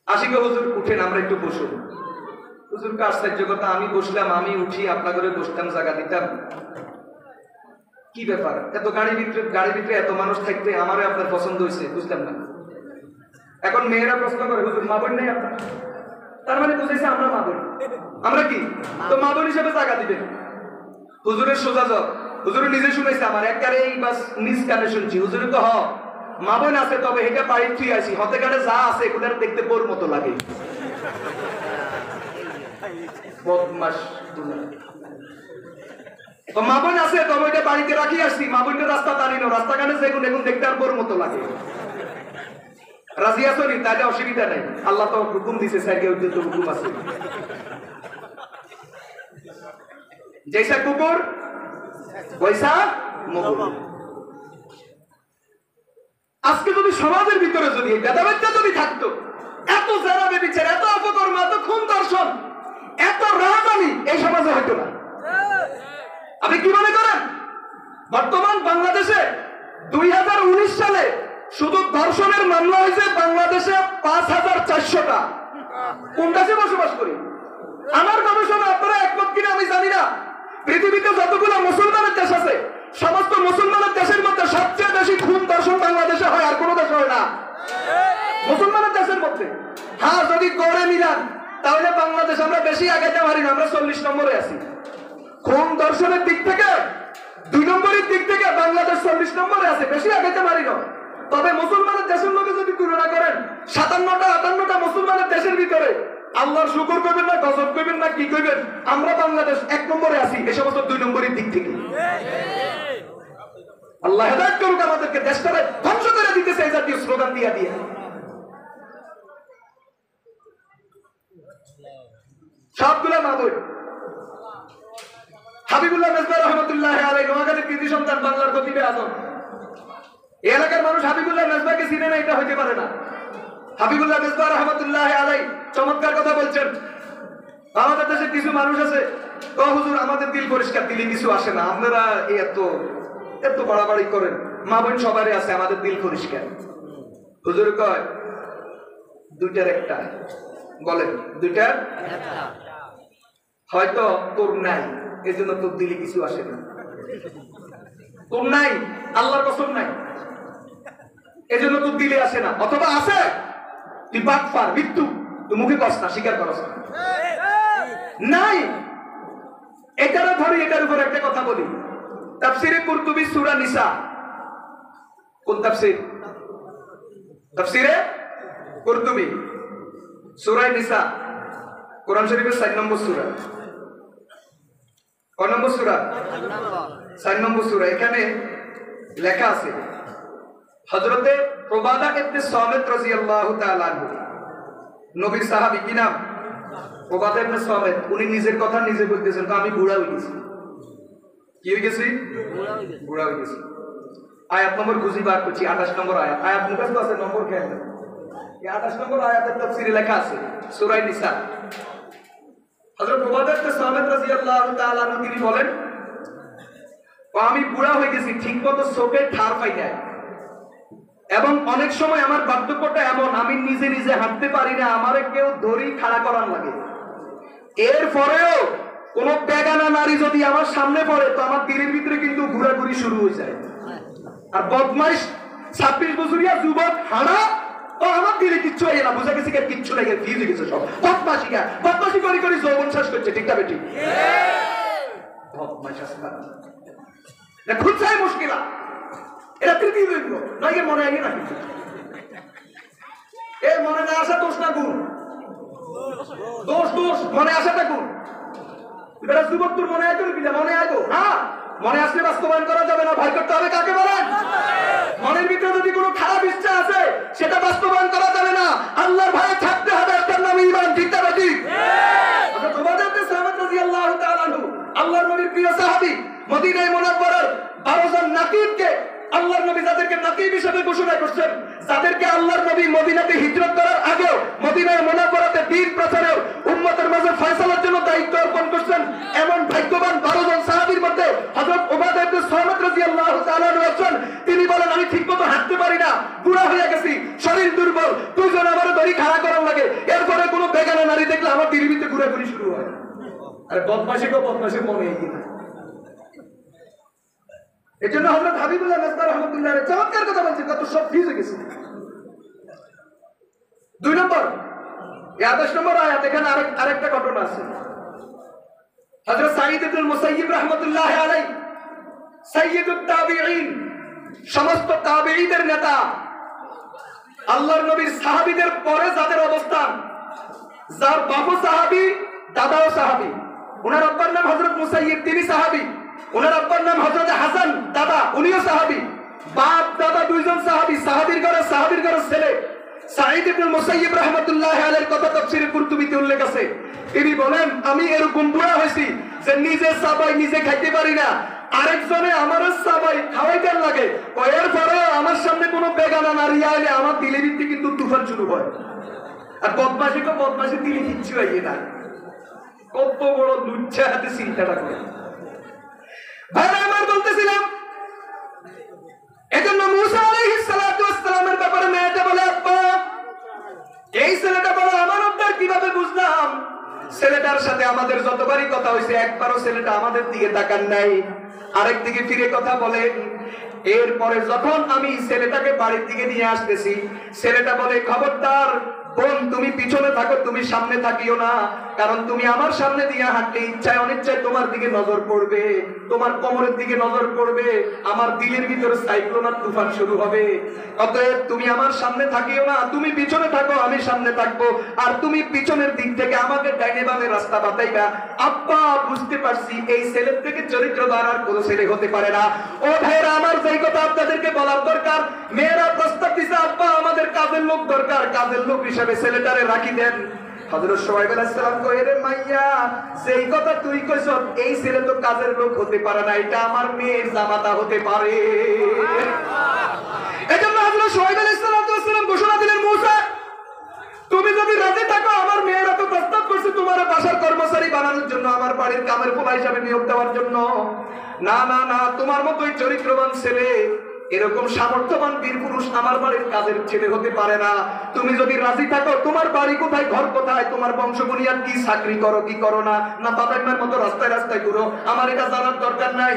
আশিকে হুজুর উঠেন, আমরা একটু বসুন। হুজুরকে আশ্চর্য কথা, আমি বসলাম, আমি উঠি আপনার ঘরে বসতাম, জায়গা দিতাম, কি ব্যাপার? এত গাড়ির ভিতরে এত মানুষ থাকতে আমারও আপনার পছন্দ হয়েছে, বুঝলাম না। এখন মেয়েরা প্রশ্ন করে হুজুর মা বোন নেই আপনার, তার মানে বুঝাইছে আমরা মা বোন, আমরা কি তো মা বোন হিসেবে জায়গা দিবেন। হুজুরের সোজা জবাব, হুজুর নিজে শুনেছে আমার একবারে এই বাস নিজ কানে শুনছি, হুজুরে তো মা বোন আছে, তবে এটা বাড়ির ঠিক আছি, হতে কানে যা আছে এগুলোর দেখতে বোর মতো লাগে। বদমাশ তো মা বোন আছে, তবে এটা বাড়িতে রাখি আসছি, মা বোনের রাস্তা দাঁড়িয়ে রাস্তা কানে যেগুন এখন দেখতে আর বোর মতো লাগে। রাজি আছো নি? তাহলে অসুবিধা নেই, আল্লাহ তো হুকুম দিছে, সাইকে তো হুকুম আছে। জৈসা কুকুর বৈসা মকুর। আজকে যদি সমাজের ভিতরে যদি ভেদাভেদটা যদি থাকতো, এত যারা বেবিচার, এত অপকর্ম, এত খুন দর্শন, এত রাজধানী এই সমাজে হইতো না। আপনি কি মনে করেন বর্তমান বাংলাদেশে 2019 সালে শুধু ধর্ষণের মামলা হয়েছে বাংলাদেশে 5400টা। কোন দেশে বসবাস করি? আমার গবেষণা আপনারা একমত কিনা আমি জানি না, পৃথিবীতে যতগুলো মুসলমানের দেশ আছে সমস্ত মুসলমানের দেশের মধ্যে সবচেয়ে বেশি খুন দর্শন বাংলাদেশে হয়, আর কোনো দেশে হয় না মুসলমানের দেশের মধ্যে। হ্যাঁ, যদি গড়ে মিলান তাহলে বাংলাদেশ আমরা বেশি আগাইতে পারি না, আমরা 40 নম্বরে আছি। খুন দর্শনের দিক থেকে 2 নম্বরের দিক থেকে বাংলাদেশ 40 নম্বরে আছে, বেশি আগাইতে পারি না। তবে মুসলমানের দেশের লোকে যদি তুলনা করেন 57টা মুসলমানের দেশের ভিতরে আল্লাহর শুকর করবেন না, গজব করবেন না, কি করবেন, আমরা বাংলাদেশ 1 নম্বরে আছি এই সমস্ত 2 নম্বরের দিক থেকে। আল্লাহ হেদায়েত করুক আমাদেরকে, দেশটাকে ধ্বংস করে দিতেছে এই জাতীয় স্লোগান দিয়া দিয়ে। সবগুলা মাবুদ হাবিবুল্লাহ মেজবা রহমতুল্লাহ আলাইহি নোয়াখালীর কৃতি সন্তান, বাংলার খতিবে আজম। এই এলাকার মানুষ হাবিবুল্লাহ মেজবাকে চিনে না, এটা হইতে পারে না। হাবিবুল্লাহ মেজবা রহমতুল্লাহ আলাইহি চমৎকার কথা বলছেন। আমাদের দেশে কিছু মানুষ আছে হুজুর আমাদের দিল পরিষ্কার, দিলে কিছু আসে না, আপনারা এত বাড়াবাড়ি করেন, মা বোন সবারই আছে, আমাদের দিল পরিষ্কার। হুজুর কয় 2টার একটা, বলেন 2টার হয়তো তোর নাই, এই জন্য তোর দিলে কিছু আসে না। তোর নাই, আল্লাহর কসম নাই, এই জন্য তোর দিলে আসে না, অথবা আছে তুই বাটপার মৃত্যু, তুই মুখে কস না, স্বীকার করস না, নাই। এটারও ধরি, এটার উপর একটা কথা বলি। তাফসিরে কুরতুবী সূরা নিসা, কোন তাফসির? তাফসিরে কুরতুবী সূরা নিসা, কোরআন শরীফের 4 নম্বর সূরা। কয় নম্বর সূরা? 4 নম্বর সূরা। এখানে লেখা আছে হযরতে উবাদা ইবনে সামিত রাদিয়াল্লাহু তাআলা আনহু, নবীর সাহাবী, কি নাম? উবাদা ইবনে সামিত। উনি নিজের কথা নিজে বলতেছেন, আমি বুড়া হয়ে গেছি। কি হয়ে গেছি? বুড়া হয়ে গেছি। আয়াত নম্বর খুঁজি বার করছি, 28 নম্বর আয়াত। আয়াত মুখস্থ আছে, নম্বর খেয়াল নেই। এই 28 নম্বর আয়াতের তাফসীরে লেখা আছে সূরা নিসা। হযরত উবাদা ইবনে সামিত রাদিয়াল্লাহু তাআলা আনহু তিনি বলেন, আমি বুড়া হয়ে গেছি, ঠিকমতো চোখে ঠার পাই না, এবং অনেক সময় আমার বার্ধক্যটা এমন আমি নিজে নিজে হাঁটতে পারি না, আমারে কেউ ধরি খাড়া করার লাগে। এরপরেও কোন বেগানা নারী যদি আমার সামনে পড়ে তো আমার দিলের ভিতরে কিন্তু ঘোরাঘুরি শুরু হয়ে যায়। আর বদমাইশ 26 বছরিয়া যুবক হাঁড়া ও আমার দিলে কিচ্ছু হয় না, বুঝা গেছে কিচ্ছু লাগে, ফিজ হয়ে গেছে সব। বদমাশি করে করে যৌবন শেষ করছে, ঠিক না বেটি? বদমাইশ আসবা না, খুঁজছাই মুশকিলা, এটা তৃতীয় লিঙ্গ নয়, মনে আগে না কিছু। এ মনে না আসা দোষ না গুণ, দোষ মনে আসাটা গুণ। এবার যুবক তোর মনে আয়, মনে আয়ো না, মনে আসলে বাস্তবায়ন করা যাবে না, ভয় করতে হবে কাকে বলেন? মনের ভিতরে যদি কোনো খারাপ ইচ্ছা আছে সেটা বাস্তবায়ন করা যাবে না, আল্লাহর ভয়ে থাকতে হবে, তার নাম ঈমান, ঠিক না ঠিক? তোমাদের সাহাবাত রাদিয়াল্লাহু তাআলা আনহু, আল্লাহর নবীর প্রিয় সাহাবী, মদিনায়ে মুনাওয়ারার 12 জন নাকিবকে আল্লাহর নবী যাদেরকে নাকিব হিসেবে ঘোষণা করছেন, যাদেরকে আল্লাহর নবী মদিনাতে হিজরত করার আগেও মদিনায়ে মুনাওয়ারাতে দ্বীন প্রচারের উম্মতের মাঝে ফয়সালার জন্য দায়িত্ব অর্পণ করছেন, এমন ভাগ্যবান 12 জন সাহাবীর মধ্যে হযরত উবাদা ইবনে সামিত রাদিয়াল্লাহু তাআলা আনহু, তিনি বলেন আমি ঠিকমতো হাঁটতে পারি না, বুড়া হয়ে গেছি, শরীর দুর্বল, দুইজন আমার দড়ি খাড়া করার লাগে, এরপরে কোনো বেগানা নারী দেখলে আমার দিলের ভিতরে ঘোরাঘুরি শুরু হয়। আরে বদমাশি মনে হয় না। এজন্য হযরত হাবিবুল্লাহ মেজবা রহমাতুল্লাহ আলাইহি চমৎকার কথা বলছেন, কত সব ফিজ হয়ে গেছে। 2 নম্বর 28 নম্বর আয়াত, এখানে আরেকটা ঘটনা আছে। হযরত সাঈদ ইবনে মুসাইয়্যিব রাহমাতুল্লাহি আলাইহি সাইয়্যিদুত তাবিঈন, সমস্ত তাবিঈদের নেতা, আল্লাহর নবীর সাহাবীদের পরে যাদের অবস্থান, যার বাপও সাহাবী, দাদাও সাহাবী। ওনার আব্বার নাম হযরত মুসাইয়্যিব, তিনি সাহাবী। ওনার আব্বার নাম হযরত হাসান, দাদা, উনিও সাহাবী। বাপ দাদা দুইজন সাহাবী, সাহাবীর ঘরের ছেলে। সাঈদ ইবনে মুসাইয়্যিব রাহমাতুল্লাহি আলাইহির কথা তাফসীরে কুরতুবীতে উল্লেখ আছে। তিনি বলেন, আমি এরকম বুড়া হইছি যে নিজে সাবাই নিজে খাইতে পারি না, আরেকজনে আমারও সাবাই খাওয়াইতে লাগে। এর পরে আমার সামনে কোনো বেগানা নারী আইলে আমার দিলে ভিত্তি কিন্তু তুফান শুরু হয়। আর বদমাশি দিলে কিচ্ছু হইয়ে না। কত বড় লুচ্ছা হাতে চিন্তাটা করে। ভাইরা আমার, বলতেছিলাম এজন্য মুসা আলাইহিস সালাতু ওয়াস সালামের ব্যাপারে মেয়েটা বলে, আব্বা এই ছেলেটা বড় আমানতদার, কিভাবে বুঝলাম? ছেলেটার সাথে আমাদের যতবারই কথা হয়েছে একবারও ছেলেটা আমাদের দিকে তাকান নাই, আরেক দিকে ফিরে কথা বলেন। এরপরে যখন আমি ছেলেটাকে বাড়ির দিকে নিয়ে আসতেছি, ছেলেটা বলে, খবরদার বোন, তুমি পিছনে থাকো, তুমি সামনে থাকিও না, কারণ তুমি আমার সামনে দিয়ে হাঁটলে ইচ্ছায় অনিচ্ছায় তোমার দিকে নজর পড়বে, তোমার কোমরের দিকে নজর পড়বে, আমার দিলের ভিতরে সাইক্লোন আর তুফান শুরু হবে। অতএব তুমি আমার সামনে থাকিও না, তুমি পিছনে থাকো, আমি সামনে থাকবো, আর তুমি পিছনের দিক থেকে আমাকে ডাইনে বামে রাস্তা বাতাইবা। আব্বা বুঝতে পারছি এই ছেলের থেকে চরিত্রবান আর কোনো ছেলে হতে পারে না। ও ভাইরা আমার, যেই কথা আপনাদেরকে বলার দরকার, মেয়েরা প্রস্তাব দিছে, আব্বা আমাদের কাজের লোক দরকার, কাজের লোক হিসাবে ছেলেটারে রাখি দেন। হযরত শুআয়ব আলাইহিস সালাম কয়, রে মাইয়া, যেই কথা তুই কইছ, এই ছেলে তো কাজের লোক হতে পারে না, এটা আমার মেয়ের জামাতা হতে পারে। এজন্য হযরত শুআয়ব আলাইহিস সালাম ঘোষণা দিলেন, মুসা তুমি যদি রাজি থাকো, আমার মেয়েরা তো প্রস্তাব করছে তোমার বাসার কর্মচারী বানানোর জন্য, আমার বাড়ির কামের পোলা হিসাবে নিয়োগ দেওয়ার জন্য। না না না, তোমার মতোই চরিত্রবান ছেলে, এরকম সামর্থ্যবান বীর পুরুষ আমার বাড়ির কাজের ছেলে হতে পারে না। তুমি যদি রাজি থাকো, তোমার বাড়ি কোথায়, ঘর কোথায়, তোমার বংশ বুনিয়াদ কি, চাকরি করো কি করো না, না বাদামের মতো রাস্তায় রাস্তায় ঘুরো, আমার এটা জানার দরকার নাই।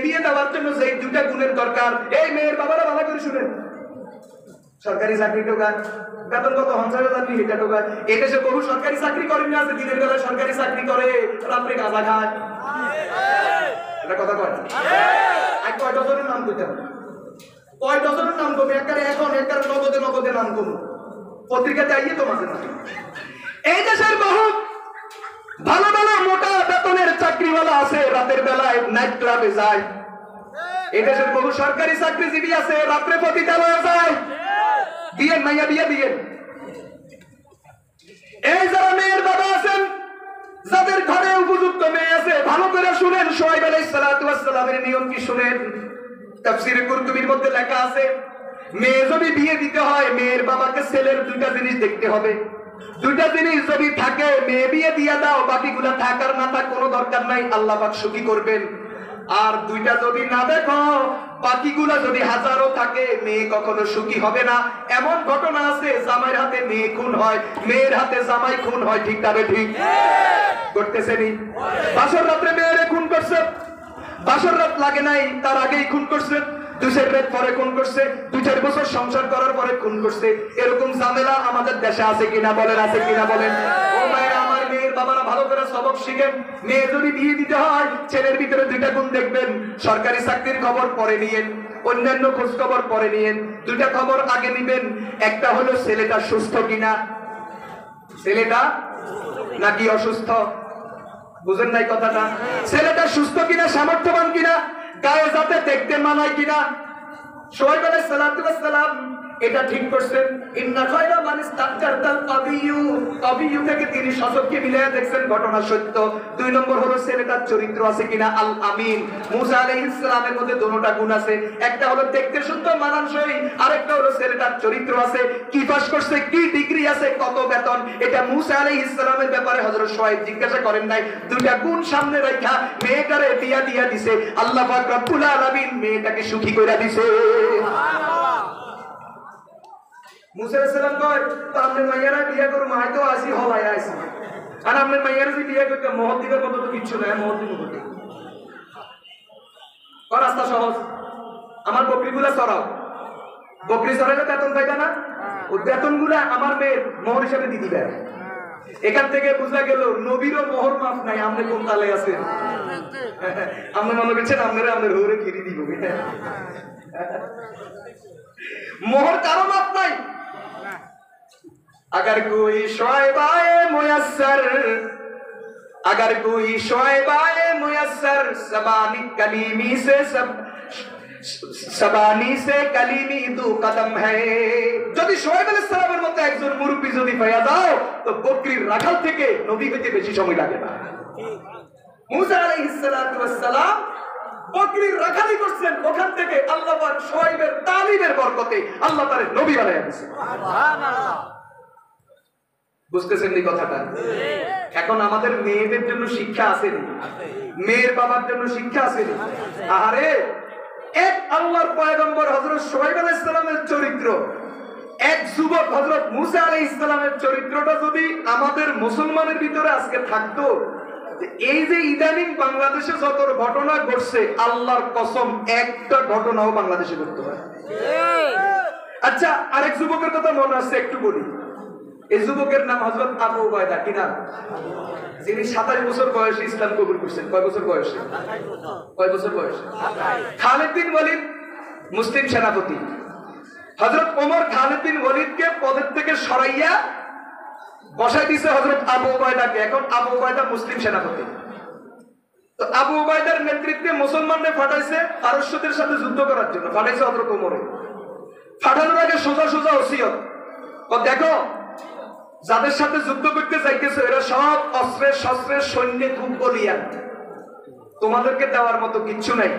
বিয়ে দেওয়ার জন্য যে দুইটা গুণের দরকার, এই মেয়ের বাবারা ভালো করে শুনেন। সরকারি চাকরি টোকায়, বেতন কত, 50,000 এটা টোকায়। এই দেশে বহু সরকারি চাকরি করেন না, আছে দিনের বেলায় সরকারি চাকরি করে, রাত্রে গাঁজা খায়। এটা কথা কয় আর কয় ডজনের নাম কইতে হবে, কয় ডজনের নাম কমে একবারে, এখন একবারে নগদে নাম কমু, পত্রিকাতে আইয়ে তো মাঝে মাঝে। এই দেশের বহু ভালো ভালো মোটা বেতনের চাকরিওয়ালা আছে, রাতের বেলায় নাইট ক্লাবে যায়। এই দেশের বহু সরকারি চাকরিজীবী আছে, রাত্রে পতিতালয়ে যায়। বিয়ের মাইয়া বিয়ে। এই যারা মেয়ের বাবা আছেন, যাদের ঘরে উপযুক্ত মেয়ে আছে, ভালো করে শুনেন, শুআয়ব আলাইহিস সালাতু ওয়াস সালামের নিয়ম কি শুনেন। তাফসীরে কুরতুবীর মধ্যে লেখা আছে, মেয়ে যদি বিয়ে দিতে হয়, মেয়ের বাবাকে ছেলের দুইটা জিনিস দেখতে হবে। দুইটা জিনিস যদি থাকে, মেয়ে বিয়ে দিয়ে দাও, বাকিগুলা থাকার না থাক কোনো দরকার নাই, আল্লাহ পাক সুখী করবেন। আর দুইটা যদি না দেখো, বাকিগুলা যদি হাজারও থাকে, মেয়ে কখনো সুখী হবে না। এমন ঘটনা আছে, জামাইয়ের হাতে মেয়ে খুন হয়, মেয়ের হাতে জামাই খুন হয়, ঠিক তবে ঠিক করতেছেনি। বাসর রাত্রে মেয়েরে খুন করছে, বাসর রাত লাগে নাই, তার আগেই খুন করছে, 2 রাত পরে খুন করছে, 2-4 বছর সংসার করার পরে খুন করছে। এরকম ঝামেলা আমাদের দেশে আছে কিনা বলেন, আছে কিনা বলেন। ও মায়েরা আমার, মেয়ের বাবারা ভালো করে সবক শিখেন। মেয়ে যদি বিয়ে দিতে হয়, ছেলের ভিতরে দুইটা গুণ দেখবেন। সরকারি চাকরির খবর পরে নিয়েন, অন্যান্য খোঁজ খবর পরে নিয়েন, দুইটা খবর আগে নিবেন। একটা হলো ছেলেটা সুস্থ কিনা, ছেলেটা নাকি অসুস্থ, বুঝেন নাই কথাটা। ছেলেটা সুস্থ কিনা, সামর্থ্যবান কিনা, গায়ে যাতে দেখতে মানায় কিনা। শুআয়ব আলাইহিস সালাতু ওয়াস সালাম এটা ঠিক করছেন। ইন্না খায়রা মান ইসতাজারতাল কাবিয়্যু থেকে তিনি সচক্ষে মিলিয়ে দেখছেন ঘটনা সত্য। 2 নম্বর হলো ছেলেটার চরিত্র আছে কিনা, আল আমিন। মুসা আলাইহিস সালামের মধ্যে দুটোটা গুণ আছে, একটা হলো দেখতে সুন্দর মানানসই, আরেকটা হলো ছেলেটার চরিত্র আছে, কি পাস করছে, কি ডিগ্রি আছে, কত বেতন। এটা মুসা আলাইহিস সালামের ব্যাপারে হযরত শুআয়ব জিজ্ঞাসা করেন নাই, দুইটা গুণ সামনে রাখা মেয়েটারে বিয়া দিয়া দিছে। আল্লাহ পাক রব্বুল আলামিন মেয়েটাকে সুখী কইরা দিছে। মুসা আলাইহিস সালাম কয়, তো আপনার মাইয়ারা বিয়ে করো, মাই তো আসি হলাই আইছি, আর আপনার মাইয়ারা যদি বিয়ে করতে মহদ্দিবের মতো তো কিচ্ছু নাই, মহদ্দিব করতে রাস্তা সহজ। আমার বকরিগুলা চড়াও, বকরি চড়াইলে বেতন পাইতা না, ওই বেতনগুলা আমার মেয়ের মোহর হিসাবে দিয়ে দিবেন। এখান থেকে বোঝা গেল নবীরও মোহর মাফ নাই, আপনি কোন তালে আছেন? আপনি মনে করছেন আপনারা আপনার হরে ফিরি দিব, মোহর কারো মাফ নাই। अगर कोई शोएबाए मुयस्सर, अगर कोई शोएबाए मुयस्सर सबानी कलीमी से सब सबानी से कलीमी दो कदम है। যদি শোয়েব আলাইহিস সালামের মতো একজন মুরব্বি যদি পাওয়া দাও তো বকরির রাখাল থেকে নবী হতে বেশি সময় লাগে না। মুসা আলাইহিস সালাতু ওয়াস সালাম বকরির রাখালি করছেন, ওখান থেকে আল্লাহ পাক শোয়েবের তালিমের বরকতে আল্লাহ তারে নবী বানায়া দিয়েছেন। সুবহানাল্লাহ। বুঝতেছেন এই কথাটা? এখন আমাদের মেয়েদের জন্য শিক্ষা আছে, মেয়ের বাবার জন্য শিক্ষা আছে। আরে এক আল্লাহর পয়গম্বর হযরত শোয়েব আলাইহিস সালামের চরিত্র, এক যুবক হযরত মুসা আলাইহিস সালামের চরিত্রটা যদি আমাদের মুসলমানের ভিতরে আজকে থাকতো, এই যে ইদানিং বাংলাদেশে যত ঘটনা ঘটছে, আল্লাহর কসম একটা ঘটনাও বাংলাদেশে ঘটতে হয়। আচ্ছা, আরেক যুবকের কথা মনে আছে, একটু বলি। এই যুবকের নাম হযরত আবু উবাইদা। কি নাম? যিনি 27 বছর বয়সে ইসলাম কবুল করছেন। কয় বছর বয়সে? কয় বছর বয়সে? খালিদ বিন ওয়ালিদ মুসলিম সেনাপতি। হযরত ওমর খালিদ বিন ওয়ালিদকে পদের থেকে সরাইয়া বসাই দিয়েছে হযরত আবু উবাইদাকে। এখন আবু উবাইদা মুসলিম সেনাপতি। তো আবু উবাইদার নেতৃত্বে মুসলমানদের পাঠাইছে পারস্যদের সাথে যুদ্ধ করার জন্য, পাঠাইছে হযরত ওমরে। পাঠানোর আগে সোজা সোজা ওসিয়ত, ও দেখো যাদের সাথে যুদ্ধ করতে যাইতেছে এরা সব অস্ত্রের শস্ত্রের সৈন্যে খুব বলিয়ান, তোমাদেরকে দেওয়ার মতো কিচ্ছু নাই।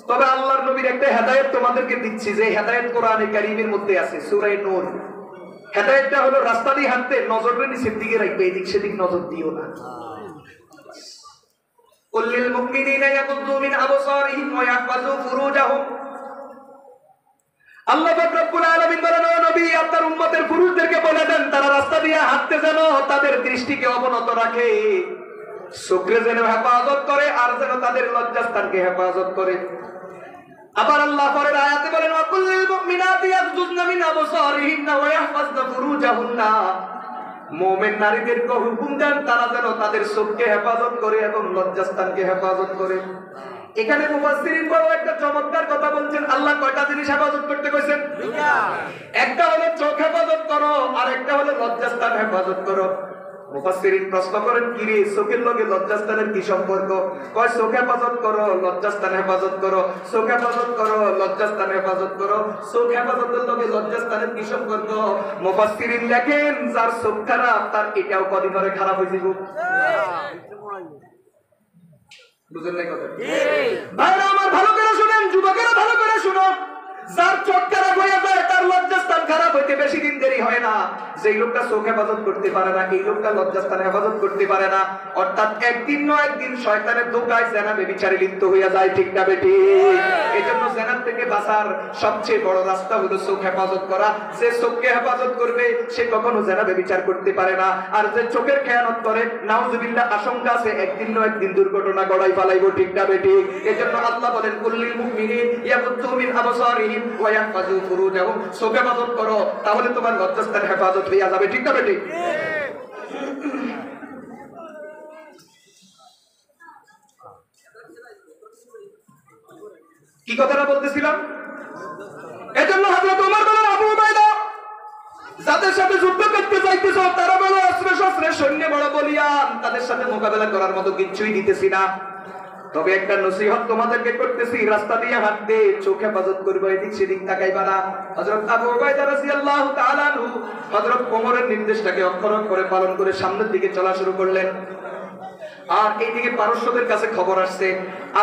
তবে আল্লাহর নবীর একটা হেদায়েত তোমাদেরকে দিচ্ছি, যে হেদায়েত কোরআনে কারীমের মধ্যে আছে, সূরা নূর। হেদায়েতটা হলো রাস্তা দিয়ে হাঁটতে নজরটা নিচের দিকে রাখবে, এদিক সেদিক নজর দিও না। কুল্লিল মুমিনিনা ইয়াগুদ্দু মিন আবসারিহিম ওয়া ইয়াহফাযু ফুরুজাহুম। আল্লাহ পাক রব্বুল আলামিন বলেন, ও নবী আপনার উম্মতের পুরুষদেরকে বলে দেন তারা রাস্তা দিয়ে হাঁটতে যেন তাদের দৃষ্টিকে অবনত রাখে, চোখে যেন হেফাজত করে, আর যেন তাদের লজ্জাস্থানকে হেফাজত করে। আবার আল্লাহ পরের আয়াতে বলেন, ওয়া কুল্লিল মুমিনাতি ইয়াগযুযনা মিন আবসারিহিন্না ওয়া ইয়াহফাযনা ফুরুজাহুন্না। মুমিন নারীদেরকে হুকুম দেন তারা যেন তাদের চোখকে হেফাজত করে এবং লজ্জাস্থানকে হেফাজত করে। এখানে মুফাসসিরিন বড় একটা চমৎকার কথা বলছেন। আল্লাহ কয়টা জিনিস হেফাজত করতে কইছেন? একটা হলো চোখ হেফাজত করো, আর একটা হলো লজ্জাস্থান হেফাজত করো। মুফাসসিরিন প্রশ্ন করেন, কি রে চোখের লগে লজ্জাস্থানের কি সম্পর্ক? কয় চোখ হেফাজত করো, লজ্জাস্থান হেফাজত করো, চোখ হেফাজত করো, লজ্জাস্থান হেফাজত করো। চোখ হেফাজতের লগে লজ্জাস্থানের কি সম্পর্ক? মুফাসসিরিন লেখেন, যার চোখ খারাপ তার এটাও কদিন ধরে খারাপ হয়ে যাবে। বুঝলেন না কথা? ভাইরা আমার ভালো করে শুনেন, যুবকেরা ভালো করে শুনো। যার চোখ খারাপ হয়ে যায় তার লজ্জাস্থান খারাপ হইতে বেশি দিন দেরি হয় না। যেই লোকটা চোখ হেফাজত করতে পারে না, এই লোকটা লজ্জাস্থান হেফাজত করতে পারে না, অর্থাৎ একদিন না একদিন শয়তানের ধোঁকায় জেনা ব্যভিচারে লিপ্ত হইয়া যায়। ঠিক না বেটি? এজন্য জেনার থেকে বাঁচার সবচেয়ে বড় রাস্তা হলো চোখ হেফাজত করা। যে চোখকে হেফাজত করবে সে কখনো জেনা ব্যভিচার করতে পারে না। আর যে চোখের খেয়ানত করে, নাউজুবিল্লাহ আশঙ্কা আছে একদিন না একদিন দুর্ঘটনা গড়াই ফেলাইবো। ঠিক না বেটি? এজন্য আল্লাহ বলেন, কুল্লিল মুমিনিন ইয়াগুদ্দু মিন আবসারিহিম ওয়া ইয়াহফাযু ফুরুজাহুম। চোখ হেফাজত করো, তাহলে তোমার লজ্জাস্থান হেফাজত হইয়া যাবে। ঠিক না বেটি? কি কথাটা বলতেছিলাম? এজন্য হযরত ওমর বলেন, আবু উবাইদা যাদের সাথে যুদ্ধ করতে যাইতেছ তারা বড় অস্ত্র শস্ত্রের সৈন্য বড় বলিয়ান, তাদের সাথে মোকাবেলা করার মতো কিছুই দিতেছি না। তবে একটা নসিহত তোমাদেরকে করতেছি, রাস্তা দিয়ে হাঁটতে চোখ হেফাজত করবে, এদিক সেদিক তাকাইবা না। হযরত আবু উবাইদা রাদিয়াল্লাহু তাআলা আনহু হযরত ওমরের নির্দেশটাকে অক্ষরে অক্ষরে পালন করে সামনের দিকে চলা শুরু করলেন। আর এইদিকে পারস্যদের কাছে খবর আসছে,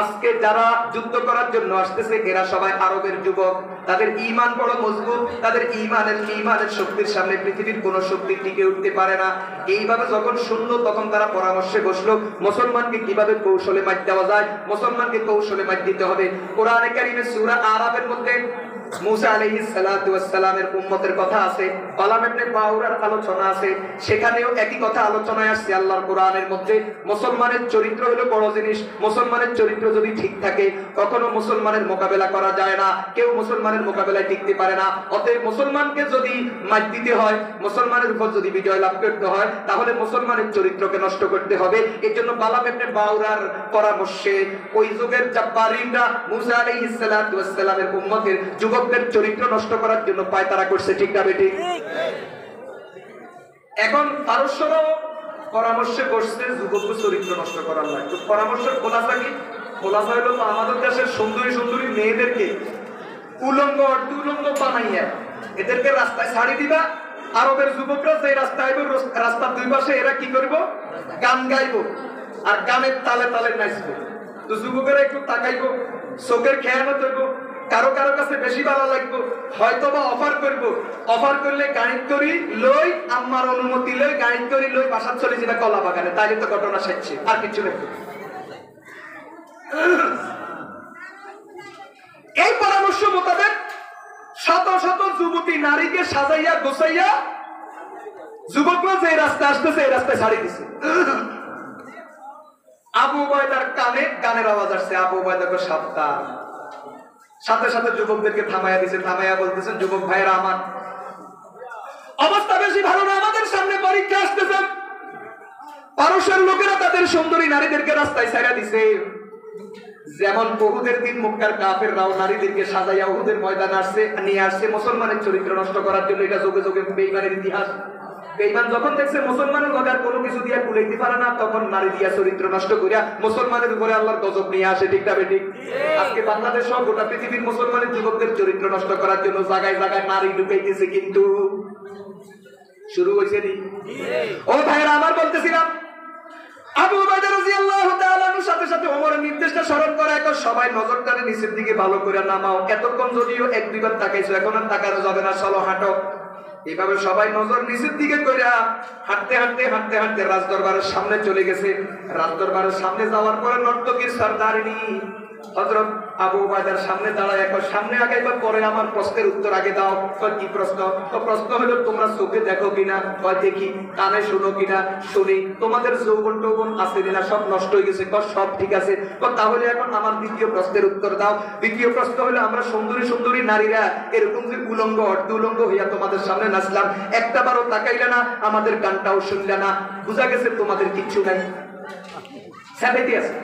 আজকে যারা যুদ্ধ করার জন্য আসতেছে এরা সবাই আরবের যুবক, তাদের ঈমান বড় মজবুত, তাদের ঈমানের শক্তির সামনে পৃথিবীর কোন শক্তি টিকে উঠতে পারে না। এইভাবে যখন শুনলো তখন তারা পরামর্শে বসলো, মুসলমানকে কিভাবে কৌশলে মার দেওয়া যায়, মুসলমানকে কৌশলে মার দিতে হবে। কোরআনে কারীমে সূরা আরাফের মধ্যে মুসা আলাইহিস সালাতু ওয়াস সালামের উম্মতের কথা আছে, বালাম ইবনে বাউরার আলোচনা আছে, সেখানেও একই কথা আলোচনায় আসছে আল্লাহর কোরআনের মধ্যে। মুসলমানের চরিত্র হলো বড় জিনিস। মুসলমানের চরিত্র যদি ঠিক থাকে কখনো মুসলমানের মোকাবেলা করা যায় না, কেউ মুসলমানের মোকাবেলায় টিকতে পারে না। অতএব মুসলমানকে যদি মাত দিতে হয়, মুসলমানের উপর যদি বিজয় লাভ করতে হয়, তাহলে মুসলমানের চরিত্রকে নষ্ট করতে হবে। এর জন্য বালাম ইবনে বাউরার পরামর্শে ওই যুগের জাব্বারিনরা মুসা আলাইহিস সালাতু ওয়াস সালামের উম্মতের যুবকদের চরিত্র নষ্ট করার জন্য পায়তারা করছে, ঠিক না বেটি? এখন পারস্যরাও পরামর্শে বসছে যুবকদের চরিত্র নষ্ট করার নয়। তো পরামর্শের খোলাসা কি? খোলাসা হলো আমাদের দেশের সুন্দরী সুন্দরী মেয়েদেরকে উলঙ্গ অর্ধউলঙ্গ বানাইয়া এদেরকে রাস্তায় ছাড়ি দিবা। আরবের যুবকরা যে রাস্তায় রাস্তার দুই পাশে এরা কি করবো? গান গাইবো আর গানের তালে তালে নাচবো। তো যুবকেরা একটু তাকাইবো, চোখের খেয়ানত হইব, কারো কারো কাছে বেশি ভালো লাগবো, হয়তো বা অফার করবো। অফার করলে গাড়িত করি লই, আম্মার অনুমতি লই, গাড়িত করি লই, বাসার চলে যাবে কলা বাগানে। তাইলে তো ঘটনা শেখছে, আর কিছু নেই। এই পরামর্শ মোতাবেক শত শত যুবতী নারীকে সাজাইয়া গোছাইয়া যুবকরা যে রাস্তায় আসতেছে এই রাস্তায় ছাড়ি দিছে। আবু উবাইদার কানে গানের আওয়াজ আসছে, আবু উবাইদাকে সাবধান। সাথে সাথে যুবকদেরকে থামাইয়া দিছে, থামাইয়া বলতেছেন, যুবক ভাইয়েরা আমার অবস্থা বেশি ভালো না, আমাদের সামনে পরীক্ষা আসতেছে। পারস্যের লোকেরা তাদের সুন্দরী নারীদেরকে রাস্তায় ছাইড়া দিছে। যেমন উহুদের দিন মক্কার কাফেররাও নারীদেরকে সাজাইয়া উহুদের ময়দানে আসছে, নিয়ে আসছে মুসলমানের চরিত্র নষ্ট করার জন্য। এটা যুগে যুগে বেঈমানের ইতিহাস। বেঈমান যখন দেখছে মুসলমানের গদার কোনো কিছু দিয়া কুলাইতে পারে না, তখন নারী দিয়া চরিত্র নষ্ট করিয়া মুসলমানের উপরে আল্লাহর গজব নিয়ে আসে, ঠিক না বেঠিক? আজকে বাংলাদেশ সহ গোটা পৃথিবীর মুসলমানের যুবকদের চরিত্র নষ্ট করার জন্য জায়গায় জায়গায় নারী ঢুকাইতেছে। কিন্তু শুরু হয়েছে নি? ও ভাইরা আমার, বলতেছিলাম আবু উবাইদা রাদিয়াল্লাহু তাআলা আনহুর সাথে সাথে ওমরের নির্দেশটা স্মরণ করে, এখন সবাই নজর টানে নিচের দিকে ভালো করে নামাও। এতক্ষণ যদিও এক দুইবার তাকাইছো, এখন আর তাকানো যাবে না, চলো হাঁটো। এইভাবে সবাই নজর নিচের দিকে করে হাঁটতে হাঁটতে হাঁটতে হাঁটতে রাজদরবারের সামনে চলে গেছে। রাজদরবারের সামনে যাওয়ার পরে নর্তকীর সরদারিনী হযরত আবু উবাইদার সামনে দাঁড়ায়, এখন সামনে আগাইবার পরে আমার প্রশ্নের উত্তর আগে দাও। কি প্রশ্ন? তো প্রশ্ন হলো, তোমরা চোখে দেখো কিনা? দেখি। কানে শুনো কিনা? শুনি। তোমাদের যৌবন টৌবন আছে কিনা? সব নষ্ট হয়ে গেছে। সব ঠিক আছে। তাহলে এখন আমার দ্বিতীয় প্রশ্নের উত্তর দাও। দ্বিতীয় প্রশ্ন হলো, আমরা সুন্দরী সুন্দরী নারীরা এরকম যে উলঙ্গ অর্ধউলঙ্গ হইয়া তোমাদের সামনে নাচলাম, একটা বারও তাকাইলে না, আমাদের গানটাও শুনলে না, বুঝা গেছে তোমাদের কিচ্ছু নাই, সাবেতি আছে।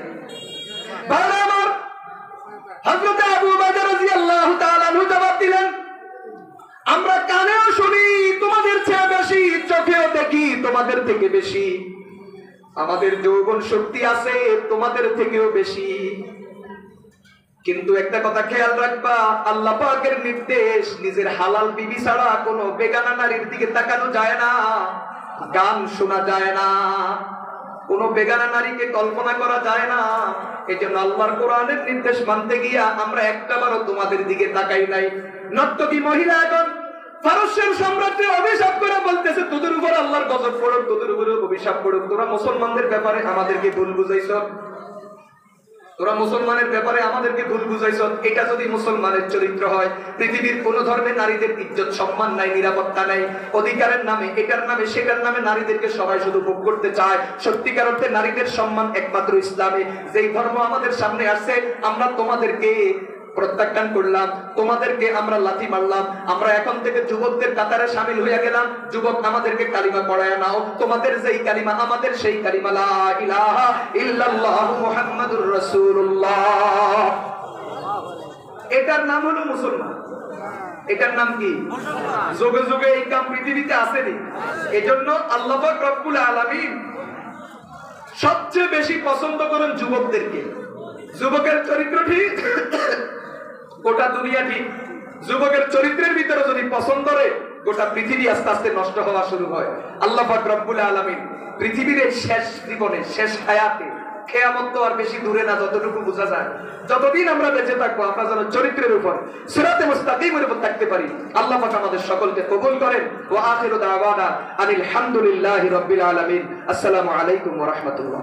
হযরত আবু উবাইদা রাদিয়াল্লাহু তাআলা আনহু জবাব দিলেন, আমরা কানেও শুনি তোমাদের চেয়ে বেশি, চোখেও দেখি তোমাদের থেকে বেশি, আমাদের যৌবন শক্তি আছে তোমাদের থেকেও বেশি। কিন্তু একটা কথা খেয়াল রাখবা, আল্লাহ পাকের নির্দেশ, নিজের হালাল বিবি ছাড়া কোনো বেগানা নারীর দিকে তাকানো যায় না, গান শোনা যায় না, কোন বেগানা নারীকে কল্পনা করা যায় না। এই জন্য আল্লাহর কোরআনের নির্দেশ মানতে গিয়া আমরা একটাবারও তোমাদের দিকে তাকাই নাই। নর্তকী মহিলা এখন পারস্যের সম্রাটকে অভিশাপ করে বলতেছে, তোদের উপর আল্লাহর গজব পড়ুক, তোদের উপরে অভিশাপ পড়ুক, তোরা মুসলমানদের ব্যাপারে আমাদেরকে ভুল বুঝাইছ, তোরা মুসলমানের ব্যাপারে আমাদেরকে ভুল বুঝাইছ। এটা যদি মুসলমানের চরিত্র হয়, পৃথিবীর কোন ধর্মে নারীদের ইজ্জত সম্মান নাই, নিরাপত্তা নাই, অধিকারের নামে এটার নামে সেটার নামে নারীদেরকে সবাই শুধু ভোগ করতে চায়। সত্যিকার অর্থে নারীদের সম্মান একমাত্র ইসলামে। যেই ধর্ম আমাদের সামনে আসছে, আমরা তোমাদেরকে প্রত্যাখ্যান করলাম, তোমাদেরকে আমরা লাথি মারলাম, আমরা এখন থেকে যুবকদের কাতারে শামিল হইয়া গেলাম। যুবক, আমাদেরকে কালিমা পড়ায়া নাও, তোমাদের যেই কালিমা আমাদের সেই কালিমা, লা ইলাহা ইল্লাল্লাহু মুহাম্মাদুর রাসূলুল্লাহ। এটার নাম হলো মুসলমান। এটার নাম কি? যুগে যুগে এই কাম পৃথিবীতে আসেনি। এজন্য আল্লাহ পাক রব্বুল আলামিন সবচেয়ে বেশি পছন্দ করেন যুবকদেরকে। যুবকের চরিত্র ঠিক, গোটা দুনিয়া ঠিক। যুবকের চরিত্রের ভিতরে যদি পছন্দ করে, গোটা পৃথিবী আস্তে আস্তে নষ্ট হওয়া শুরু হয়। আল্লাহ পাক রব্বুল আলামিন পৃথিবীর শেষ জীবনে, শেষ হায়াতে, কিয়ামত তো আর বেশি দূরে না, যতটুকু বোঝা যায়, যতদিন আমরা বেঁচে থাকবো আমরা যেন চরিত্রের উপর, সিরাতে মুস্তাকিমের উপর থাকতে পারি। আল্লাহ পাক আমাদের সকলকে কবুল করেন। ওয়া আখিরু দাওয়ানা আনিল হামদুলিল্লাহি রাব্বিল আলামিন। আসসালামু আলাইকুম ওয়া রাহমাতুল্লাহ।